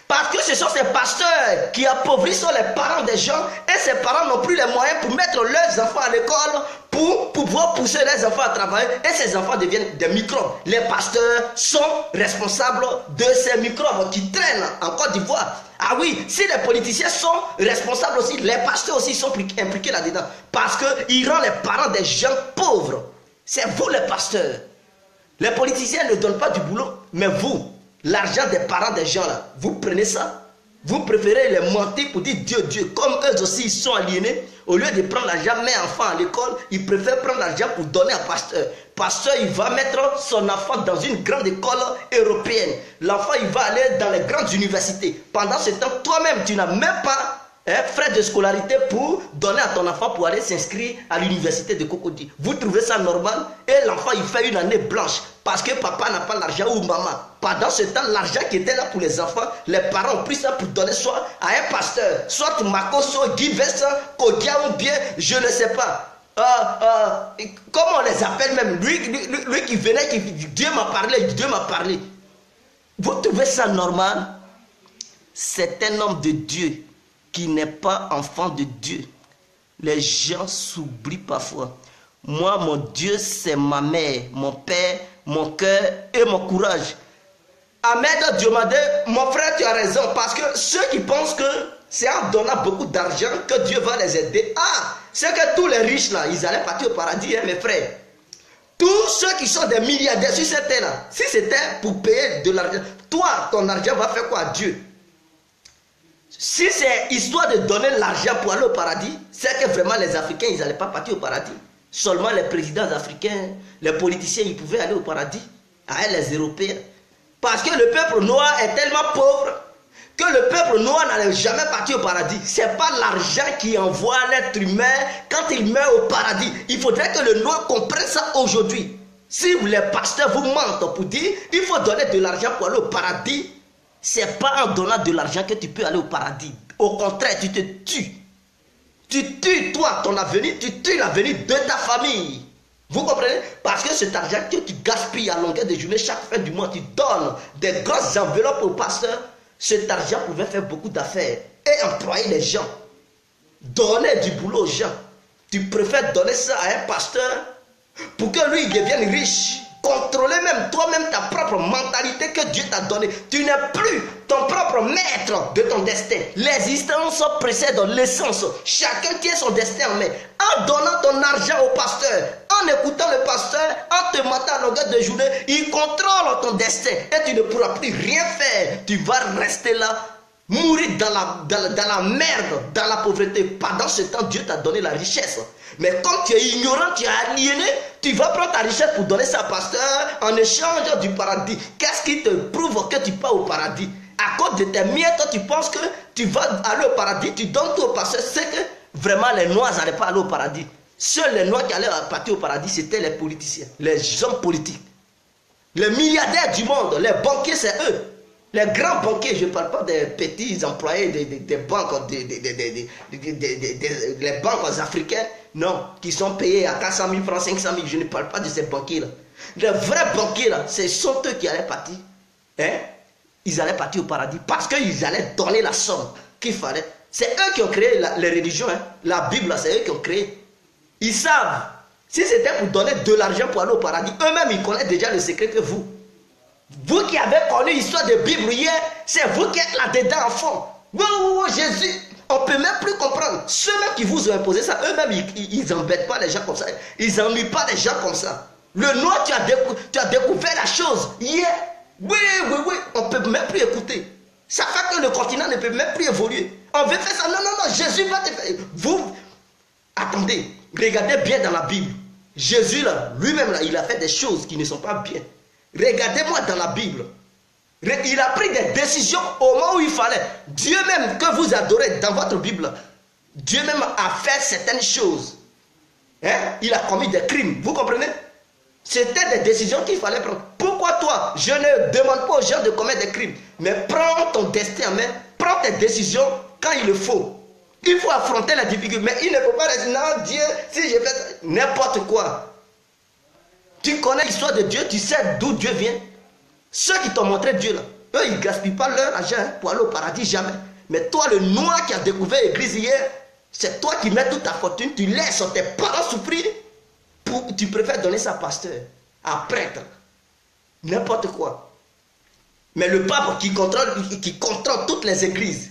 Parce que ce sont ces pasteurs qui appauvrissent les parents des gens et ces parents n'ont plus les moyens pour mettre leurs enfants à l'école pour pouvoir pousser les enfants à travailler et ces enfants deviennent des microbes. Les pasteurs sont responsables de ces microbes qui traînent en Côte d'Ivoire. Ah oui, si les politiciens sont responsables aussi, les pasteurs aussi sont impliqués là-dedans parce qu'ils rendent les parents des gens pauvres. C'est vous les pasteurs. Les politiciens ne donnent pas du boulot, mais vous, l'argent des parents des gens là, vous prenez ça, vous préférez les mentir pour dire Dieu, Dieu, comme eux aussi ils sont aliénés, au lieu de prendre l'argent, mettre enfant à l'école, ils préfèrent prendre l'argent pour donner à pasteur. Pasteur, il va mettre son enfant dans une grande école européenne. L'enfant, il va aller dans les grandes universités. Pendant ce temps, toi-même, tu n'as même pas frais de scolarité pour donner à ton enfant pour aller s'inscrire à l'université de Cocody. Vous trouvez ça normal? Et l'enfant il fait une année blanche parce que papa n'a pas l'argent ou maman. Pendant ce temps, l'argent qui était là pour les enfants, les parents ont pris ça pour donner soit à un pasteur, soit Marco, soit Guy Vincent, Kodia ou bien je ne sais pas. Comment on les appelle même? Lui qui venait, qui dit Dieu m'a parlé, Dieu m'a parlé. Vous trouvez ça normal? C'est un homme de Dieu qui n'est pas enfant de Dieu. Les gens s'oublient parfois. Moi, mon Dieu, c'est ma mère, mon père, mon cœur et mon courage. Ahmed Diomandé, mon frère, tu as raison, parce que ceux qui pensent que c'est en donnant beaucoup d'argent que Dieu va les aider. C'est que tous les riches là, ils allaient partir au paradis, hein, mes frères. Tous ceux qui sont des milliardaires sur cette terre-là, si c'était pour payer de l'argent, toi, ton argent va faire quoi à Dieu? Si c'est histoire de donner l'argent pour aller au paradis, c'est que vraiment les Africains, ils n'allaient pas partir au paradis. Seulement les présidents africains, les politiciens, ils pouvaient aller au paradis. Avec les Européens. Parce que le peuple noir est tellement pauvre que le peuple noir n'allait jamais partir au paradis. Ce n'est pas l'argent qui envoie l'être humain quand il meurt au paradis. Il faudrait que le noir comprenne ça aujourd'hui. Si les pasteurs vous mentent pour dire il faut donner de l'argent pour aller au paradis, ce n'est pas en donnant de l'argent que tu peux aller au paradis. Au contraire, tu te tues. Tu tues toi, ton avenir, tu tues l'avenir de ta famille. Vous comprenez? Parce que cet argent que tu gaspilles à longueur de journée, chaque fin du mois, tu donnes des grosses enveloppes au pasteur. Cet argent pouvait faire beaucoup d'affaires et employer les gens. Donner du boulot aux gens. Tu préfères donner ça à un pasteur pour que lui il devienne riche. Contrôler même toi-même ta propre mentalité que Dieu t'a donnée. Tu n'es plus ton propre maître de ton destin. L'existence précède l'essence. Chacun tient son destin en main. En donnant ton argent au pasteur, en écoutant le pasteur, en te mentant à longueur de journée, il contrôle ton destin et tu ne pourras plus rien faire. Tu vas rester là, mourir dans la merde, dans la pauvreté. Pendant ce temps, Dieu t'a donné la richesse. Mais comme tu es ignorant, tu es aliéné, tu vas prendre ta richesse pour donner ça au pasteur en échange du paradis. Qu'est-ce qui te prouve que tu pars au paradis? À cause de tes miettes, toi tu penses que tu vas aller au paradis, tu donnes tout au pasteur. C'est que vraiment les noirs n'allaient pas aller au paradis. Seuls les noirs qui allaient partir au paradis, c'était les politiciens, les hommes politiques. Les milliardaires du monde, les banquiers, c'est eux. Les grands banquiers, je ne parle pas des petits employés des banques, les banques africaines, non, qui sont payés à 400 000 francs, 500 000, je ne parle pas de ces banquiers-là. Les vrais banquiers-là, ce sont eux qui allaient partir. Hein? Ils allaient partir au paradis parce qu'ils allaient donner la somme qu'il fallait. C'est eux qui ont créé les religions, hein? La Bible, c'est eux qui ont créé. Ils savent, si c'était pour donner de l'argent pour aller au paradis, eux-mêmes, ils connaissent déjà le secret que vous. Vous qui avez connu l'histoire de Bible hier, c'est vous qui êtes là-dedans en fond. Oui, Jésus, on ne peut même plus comprendre. Ceux-mêmes qui vous ont imposé ça, eux-mêmes, ils n'embêtent pas les gens comme ça. Ils n'ennuient pas les gens comme ça. Le noir, tu as découvert la chose hier. Oui, on ne peut même plus écouter. Ça fait que le continent ne peut même plus évoluer. On veut faire ça. Non, Jésus va te faire. Vous, attendez, regardez bien dans la Bible. Jésus, là, lui-même, là, il a fait des choses qui ne sont pas bien. Regardez-moi dans la Bible. Il a pris des décisions au moment où il fallait. Dieu même que vous adorez dans votre Bible, Dieu même a fait certaines choses. Hein? Il a commis des crimes. Vous comprenez? C'était des décisions qu'il fallait prendre. Pourquoi toi? Je ne demande pas aux gens de commettre des crimes. Mais prends ton destin en main. Prends tes décisions quand il le faut. Il faut affronter la difficulté. Mais il ne faut pas dire, non, Dieu, si je fais n'importe quoi. Tu connais l'histoire de Dieu, tu sais d'où Dieu vient. Ceux qui t'ont montré Dieu là, eux ils ne gaspillent pas leur argent pour aller au paradis, jamais. Mais toi, le noir qui a découvert l'église hier, c'est toi qui mets toute ta fortune, tu laisses tes parents souffrir, tu préfères donner ça à pasteur, à prêtre, n'importe quoi. Mais le pape qui contrôle toutes les églises,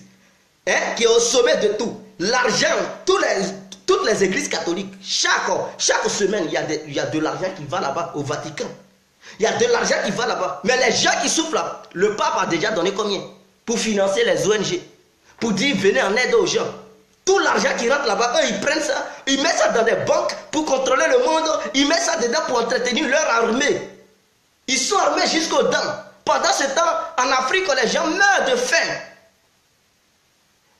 hein, qui est au sommet de tout, l'argent, toutes les églises catholiques, chaque semaine, il y a de l'argent qui va là-bas au Vatican. Il y a de l'argent qui va là-bas. Mais les gens qui souffrent là, le pape a déjà donné combien? Pour financer les ONG. Pour dire venez en aide aux gens. Tout l'argent qui rentre là-bas, eux ils prennent ça, ils mettent ça dans des banques pour contrôler le monde. Ils mettent ça dedans pour entretenir leur armée. Ils sont armés jusqu'aux dents. Pendant ce temps, en Afrique, les gens meurent de faim.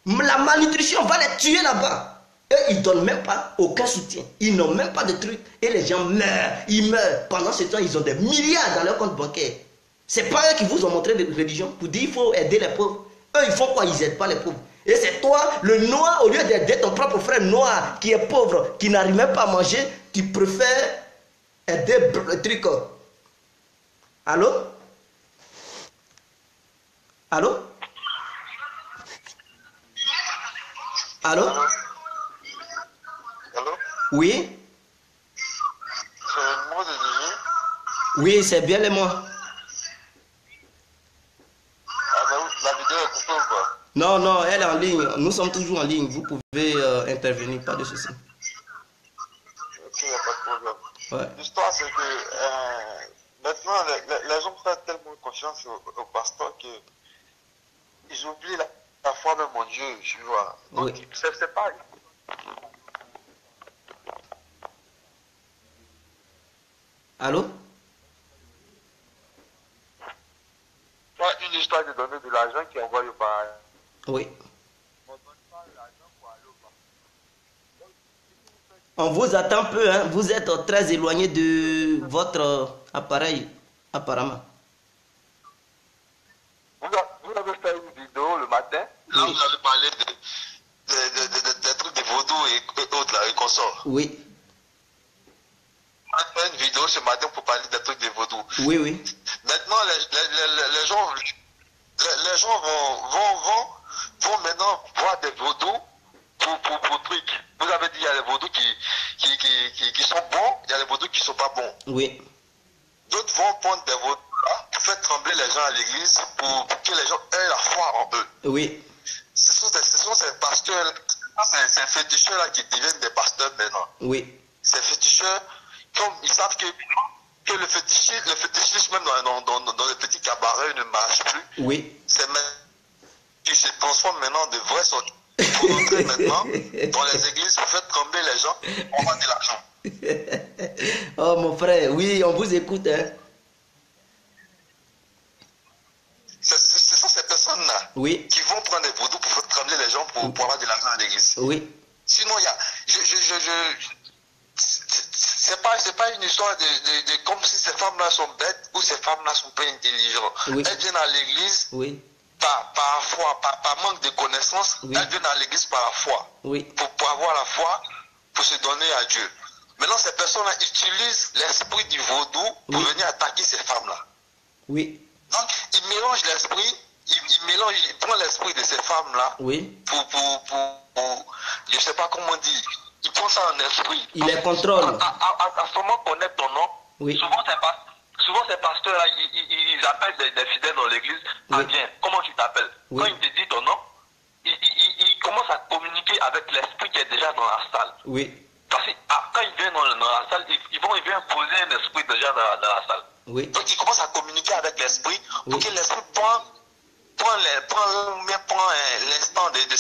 La malnutrition va les tuer là-bas. Eux, ils ne donnent même pas aucun soutien. Ils n'ont même pas de truc. Et les gens meurent. Ils meurent. Pendant ce temps, ils ont des milliards dans leur compte bancaire. Ce n'est pas eux qui vous ont montré des religions pour dire qu'il faut aider les pauvres. Eux, ils font quoi? Ils n'aident pas les pauvres. Et c'est toi, le noir, au lieu d'aider ton propre frère noir qui est pauvre, qui n'arrive même pas à manger, tu préfères aider le truc. Allô? Allô? Allô? Allô? Oui? C'est moi de DJ? Oui, c'est bien les mots. Ah ben oui, la vidéo est coupée ou quoi? Non, elle est en ligne. Nous sommes toujours en ligne. Vous pouvez intervenir, pas de souci. Ok, il n'y a pas de problème. Ouais. L'histoire, c'est que maintenant, les gens font tellement confiance au pasteur qu'ils oublient la foi même en Dieu, tu vois. Donc, Oui. c'est pas... Allô? Une histoire de donner de l'argent qui envoie par... Oui. On vous attend peu, hein? Vous êtes très éloigné de votre appareil, apparemment. Vous avez fait une vidéo le matin. Là, vous avez parlé des trucs de vaudou et autres, là, et consorts. Oui. On a fait une vidéo ce matin pour parler des trucs de vaudou. Oui, oui. Maintenant, les gens vont maintenant voir des vaudous pour trucs. Vous avez dit, il y a des vaudous qui sont bons, il y a des vaudous qui ne sont pas bons. Oui. D'autres vont prendre des vaudous là, pour faire trembler les gens à l'église, pour que les gens aient la foi en eux. Oui. Ce sont ces pasteurs, ces féticheurs là qui deviennent des pasteurs maintenant. Oui. Ces féticheurs, comme ils savent que le fétichisme même dans les petits cabarets ne marche plus. Oui. C'est maintenant qui se transforme maintenant de vrais sorties. Il faut rentrer maintenant dans les églises pour faire trembler les gens, on va de l'argent. Oh mon frère, oui, on vous écoute. Hein. Ce sont ces personnes-là Oui. qui vont prendre des vaudous pour faire trembler les gens pour avoir de l'argent à l'église. Oui. Sinon, il y a... C'est pas une histoire de comme si ces femmes-là sont bêtes ou ces femmes-là sont pas intelligentes. Oui. Elles viennent à l'église Oui. par foi, par manque de connaissances. Oui. Elles viennent à l'église par la foi. Oui. Pour avoir la foi, pour se donner à Dieu. Maintenant, ces personnes-là utilisent l'esprit du vaudou pour venir attaquer ces femmes-là. Oui. Donc, ils mélangent l'esprit, ils prennent l'esprit de ces femmes-là Oui. Je ne sais pas comment dire. Ils prennent ça en esprit. Il les contrôle. À ce moment connaître ton nom, Oui. souvent ces pasteurs-là, ils appellent des fidèles dans l'église. Ah, Oui. viens, comment tu t'appelles? Oui. Quand ils te disent ton nom, ils commencent à communiquer avec l'esprit qui est déjà dans la salle. Oui. Parce que quand ils viennent dans la salle, ils viennent poser un esprit déjà dans la salle. Oui. Donc ils commencent à communiquer avec l'esprit pour Oui. que l'esprit prend l'instant de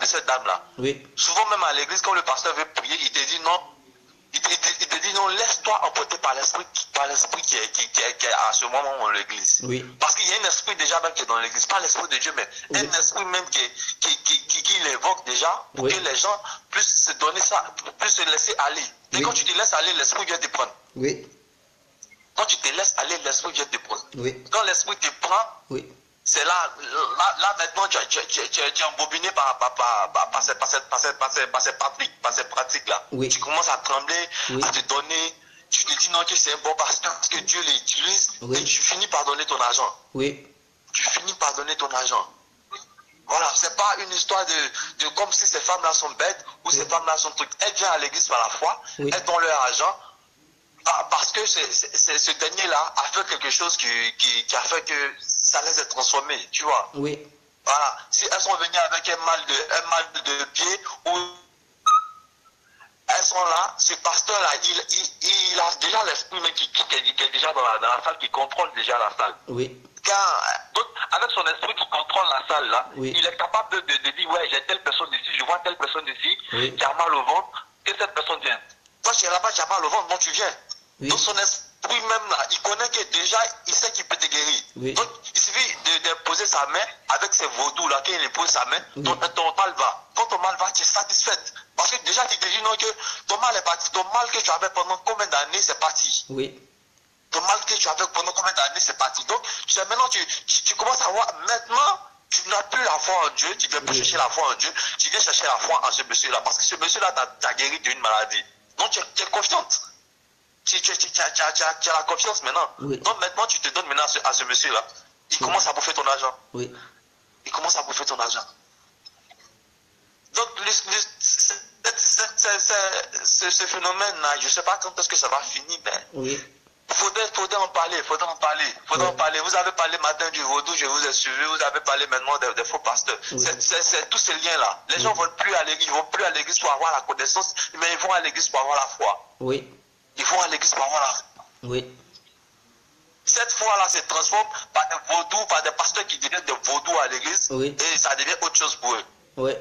cette dame-là. Oui. Souvent même à l'église, quand le pasteur veut prier, il te dit non. Il te dit non, laisse-toi emporter par l'esprit qui est à ce moment dans l'église. Oui. Parce qu'il y a un esprit déjà même qui est dans l'église, pas l'esprit de Dieu, mais Oui. un esprit même qui l'évoque déjà pour Oui. que les gens puissent se donner ça, puissent se laisser aller. Et Oui. quand tu te laisses aller, l'esprit vient te prendre. Oui. Quand tu te laisses aller, l'esprit vient te prendre. Oui. Quand l'esprit te prend, Oui. c'est là maintenant tu es embobiné par ces pratiques-là. Oui. Tu commences à trembler, Oui. à te donner. Tu te dis non que c'est un bon pasteur parce que Dieu l'utilise. Oui. Et tu finis par donner ton argent. Oui. Tu finis par donner ton argent. Voilà, c'est pas une histoire de comme si ces femmes-là sont bêtes ou ces femmes-là sont trucs. Elles viennent à l'église par la foi, Oui. elles donnent leur argent. Parce que ce dernier-là a fait quelque chose qui a fait que ça les a transformés, tu vois. Oui. Voilà. Si elles sont venues avec un mal de pied ou elles sont là, ce pasteur-là, il a déjà l'esprit qui est déjà dans la salle, qui contrôle déjà la salle. Oui. Donc, avec son esprit qui contrôle la salle là, Oui. il est capable de dire ouais, j'ai telle personne ici, je vois telle personne ici, Oui. qui a mal au ventre, que cette personne vienne. Toi tu es là-bas, tu as mal au ventre, non tu viens. Oui. Donc son esprit même là, il connaît que déjà, il sait qu'il peut te guérir. Oui. Donc il suffit de poser sa main avec ces vaudous là, quand il pose sa main, Oui. ton mal va. Quand ton mal va, tu es satisfaite. Parce que déjà tu te dis non que ton mal est parti, ton mal que tu avais pendant combien d'années c'est parti. Oui. Ton mal que tu avais pendant combien d'années c'est parti. Donc maintenant tu commences à voir, maintenant tu n'as plus la foi en Dieu, tu ne viens plus chercher la foi en Dieu, tu viens chercher la foi en ce monsieur-là. Parce que ce monsieur-là t'a guéri d'une maladie. Donc tu es confiante. Tu as la confiance maintenant. Oui. Donc maintenant tu te donnes maintenant à ce monsieur-là. Il commence à bouffer ton argent. Oui. Il commence à bouffer ton argent. Donc ce phénomène-là, je ne sais pas quand est-ce que ça va finir, mais Oui. faudrait en parler. Vous avez parlé matin du vaudou, je vous ai suivi, vous avez parlé maintenant des faux pasteurs. Oui. C'est tous ces liens-là. Les gens vont plus à l'église, ils vont plus à l'église pour avoir la connaissance, mais ils vont à l'église pour avoir la foi. Oui. Ils vont à l'église pour avoir la foi. Oui. Cette foi-là se transforme par des vaudous, par des pasteurs qui deviennent des vaudous à l'église, Oui. et ça devient autre chose pour eux. Oui.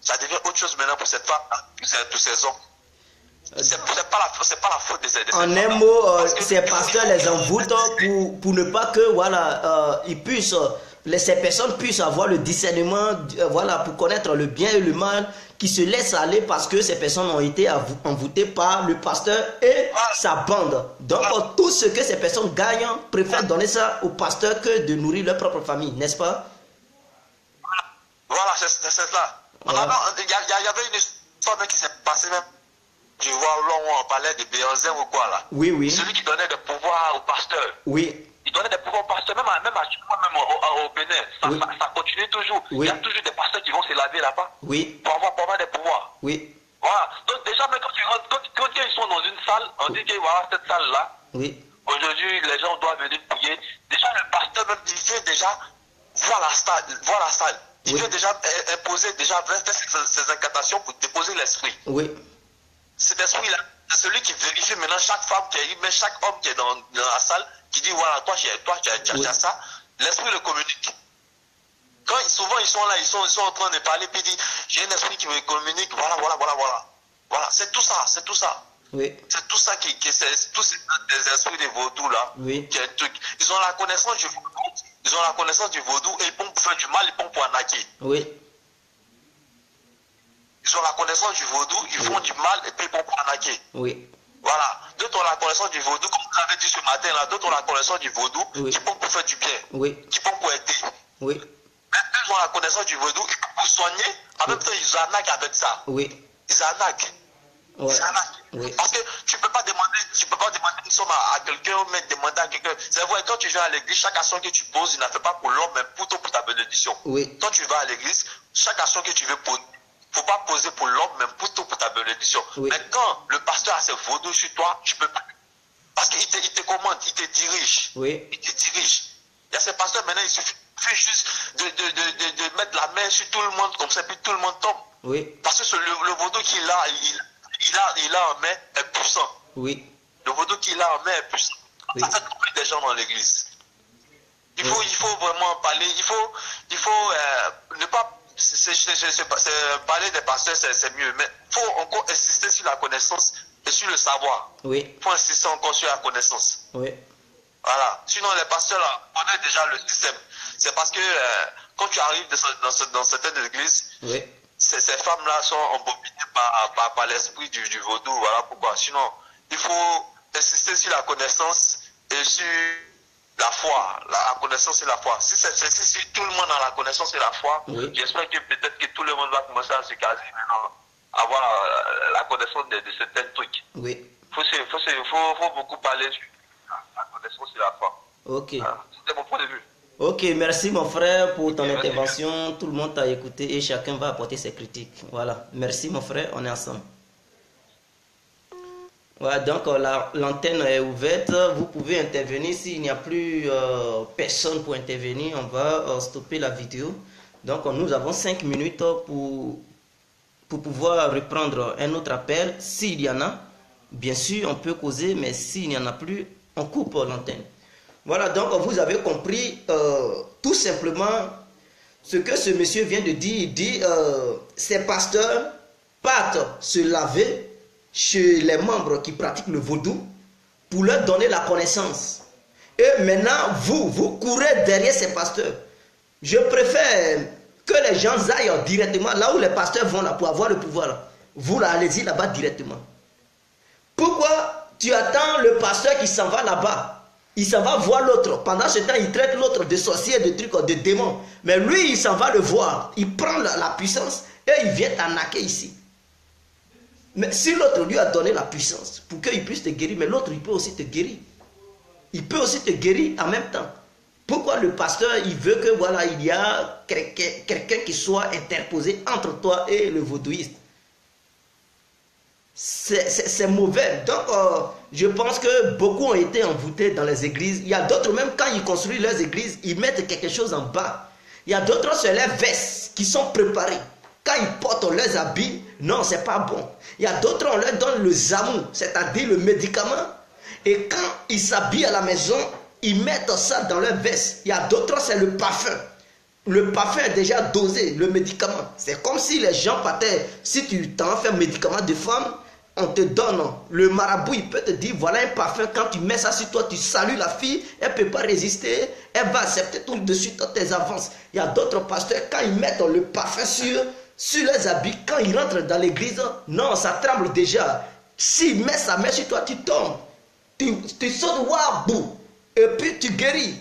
Ça devient autre chose maintenant pour cette femme, pour ces hommes. c'est pas la faute des En un mot, ces pasteurs les envoûtent pour ne pas que voilà, ils puissent, ces personnes puissent avoir le discernement, voilà, pour connaître le bien et le mal, qui se laissent aller parce que ces personnes ont été envoûtées par le pasteur et sa bande. Donc tout ce que ces personnes gagnent, préfèrent donner ça au pasteur que de nourrir leur propre famille, n'est-ce pas? Voilà, c'est ça. Il y avait une histoire qui s'est passée même. Tu vois, là où on parlait de Béanzin ou quoi là. Oui, oui. Celui qui donnait des pouvoirs au pasteur. Oui. Il donnait des pouvoirs au pasteur, même au Bénin. Ça continue toujours. Oui. Il y a toujours des pasteurs qui vont se laver là-bas. Oui. Pour avoir des pouvoirs. Oui. Voilà. Donc déjà, même quand ils sont dans une salle, on dit que voilà, cette salle-là, oui. Aujourd'hui, les gens doivent venir prier. Déjà, le pasteur même, il vient déjà voir la salle. Il vient déjà imposer déjà ses incantations pour déposer l'esprit. Oui. Cet esprit-là, c'est celui qui vérifie maintenant chaque femme qui arrive, mais chaque homme qui est dans la salle, qui dit voilà, toi tu as ça. L'esprit le communique. Quand souvent ils sont là, ils sont en train de parler, puis ils disent j'ai un esprit qui me communique, voilà. Voilà, c'est tout ça. Oui. C'est tout ça c'est tous ces esprits de vaudou là. Oui. Qui est un truc. Ils ont la connaissance du vaudou, et ils peuvent faire du mal, ils peuvent pour arnaquer. Oui. Ils ont la connaissance du vaudou, ils font du mal et puis ils peuvent pour arnaquer. Oui. Voilà. D'autres ont la connaissance du vaudou, comme vous avez dit ce matin là, d'autres ont la connaissance du vaudou, qui peuvent pour faire du bien. Oui. Qui peuvent pour aider. Oui. Ils ont la connaissance du vaudou, ils peuvent pour soigner, en même temps ils arnaquent avec ça. Oui. Ils arnaquent. Ouais. Oui. Parce que tu peux pas demander une somme à quelqu'un, mais demander à quelqu'un. C'est vrai, quand tu viens à l'église, chaque action que tu poses, il n'a fait pas pour l'homme, mais plutôt pour ta bénédiction. Oui. Quand tu vas à l'église, chaque action que tu veux poser, faut pas poser pour l'homme, mais plutôt pour ta bénédiction. Oui. Mais quand le pasteur a ses vaudous sur toi, tu peux pas. Parce qu'il te commande, il te dirige. Oui. Il te dirige. Il y a ces pasteurs maintenant, il suffit juste de mettre la main sur tout le monde, comme ça, puis tout le monde tombe. Oui. Parce que le vaudou qu'il a, il a en main est puissant. Oui. Le vaudou qu'il a en main est puissant. Oui. Ça fait tomber des gens dans l'église. Il faut vraiment parler. Il faut ne pas. Parler des pasteurs, c'est mieux. Mais il faut encore insister sur la connaissance et sur le savoir. Oui. Il faut insister encore sur la connaissance. Oui. Voilà. Sinon, les pasteurs là, connaissent déjà le système. C'est parce que quand tu arrives dans certaines églises, oui. Ces femmes-là sont embobinées par l'esprit du vaudou. Voilà pourquoi. Sinon, il faut insister sur la connaissance et sur la foi. La connaissance et la foi. Si tout le monde a la connaissance et la foi, oui. J'espère que peut-être que tout le monde va commencer à se caser maintenant, avoir la connaissance de certains trucs. Oui. Il faut beaucoup parler sur la connaissance et la foi. Ok. C'était mon point de vue. Ok, merci mon frère pour ton intervention. Tout le monde t'a écouté et chacun va apporter ses critiques. Voilà, merci mon frère, on est ensemble. Voilà, donc l'antenne est ouverte. Vous pouvez intervenir. S'il n'y a plus personne pour intervenir, on va stopper la vidéo. Donc nous avons 5 minutes pour pouvoir reprendre un autre appel. S'il y en a, bien sûr, on peut causer, mais s'il n'y en a plus, on coupe l'antenne. Voilà, donc vous avez compris tout simplement ce que ce monsieur vient de dire. Il dit, ces pasteurs partent se laver chez les membres qui pratiquent le vaudou pour leur donner la connaissance. Et maintenant, vous courez derrière ces pasteurs. Je préfère que les gens aillent directement là où les pasteurs vont là pour avoir le pouvoir. Vous là, allez-y là-bas directement. Pourquoi tu attends le pasteur qui s'en va là-bas? Il s'en va voir l'autre. Pendant ce temps, il traite l'autre de sorcier, de trucs, de démons. Mais lui, il s'en va le voir. Il prend la puissance et il vient t'arnaquer ici. Mais si l'autre lui a donné la puissance pour qu'il puisse te guérir, mais l'autre, il peut aussi te guérir. Il peut aussi te guérir en même temps. Pourquoi le pasteur, il veut que voilà, il y a quelqu'un qui soit interposé entre toi et le vaudouiste? C'est mauvais. Donc, je pense que beaucoup ont été envoûtés dans les églises. Il y a d'autres, même quand ils construisent leurs églises, ils mettent quelque chose en bas. Il y a d'autres sur les vestes qui sont préparés. Quand ils portent leurs habits, non, c'est pas bon. Il y a d'autres, on leur donne le zamou, c'est-à-dire le médicament. Et quand ils s'habillent à la maison, ils mettent ça dans leurs vestes. Il y a d'autres, c'est le parfum. Le parfum est déjà dosé, le médicament. C'est comme si les gens partaient, si tu t'en fais un médicament de femme, on te donne, le marabout, il peut te dire, voilà un parfum, quand tu mets ça sur toi, tu salues la fille, elle ne peut pas résister, elle va accepter tout de suite tes avances. Il y a d'autres pasteurs, quand ils mettent le parfum sur les habits, quand ils rentrent dans l'église, non, ça tremble déjà. S'il met sa main sur toi, tu tombes, tu sautes, waouh, et puis tu guéris.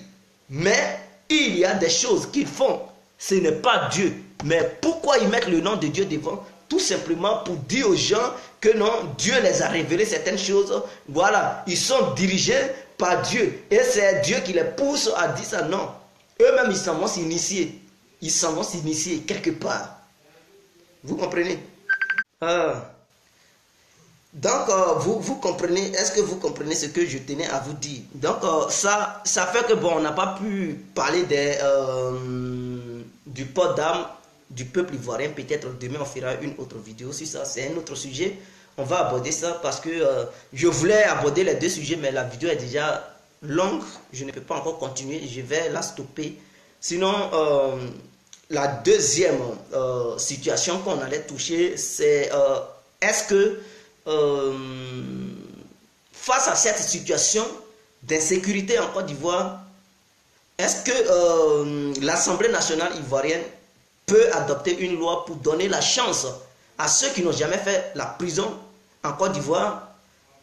Mais il y a des choses qu'ils font, ce n'est pas Dieu. Mais pourquoi ils mettent le nom de Dieu devant? Tout simplement pour dire aux gens que non, Dieu les a révélé certaines choses. Voilà, ils sont dirigés par Dieu. Et c'est Dieu qui les pousse à dire ça. Non, eux-mêmes, ils s'en vont s'initier. Ils s'en vont s'initier quelque part. Vous comprenez? Donc, vous comprenez, est-ce que vous comprenez ce que je tenais à vous dire? Donc, ça fait que, bon, on n'a pas pu parler du port d'âme du peuple ivoirien. Peut-être demain, on fera une autre vidéo sur ça. C'est un autre sujet. On va aborder ça parce que je voulais aborder les deux sujets, mais la vidéo est déjà longue. Je ne peux pas encore continuer. Je vais la stopper. Sinon, la deuxième situation qu'on allait toucher, c'est est-ce que face à cette situation d'insécurité en Côte d'Ivoire, est-ce que l'Assemblée nationale ivoirienne peut adopter une loi pour donner la chance à ceux qui n'ont jamais fait la prison en Côte d'Ivoire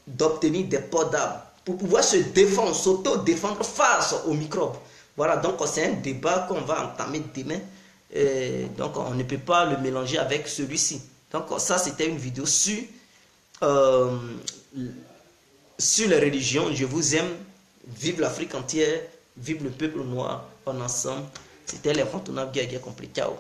d'obtenir des ports d'armes pour pouvoir se défendre, s'auto-défendre face aux microbes? Voilà, donc c'est un débat qu'on va entamer demain. Donc on ne peut pas le mélanger avec celui-ci. Donc ça, c'était une vidéo sur les religions. Je vous aime. Vive l'Afrique entière. Vive le peuple noir. En ensemble. C'était l'incontournable Guerre compris. Ciao.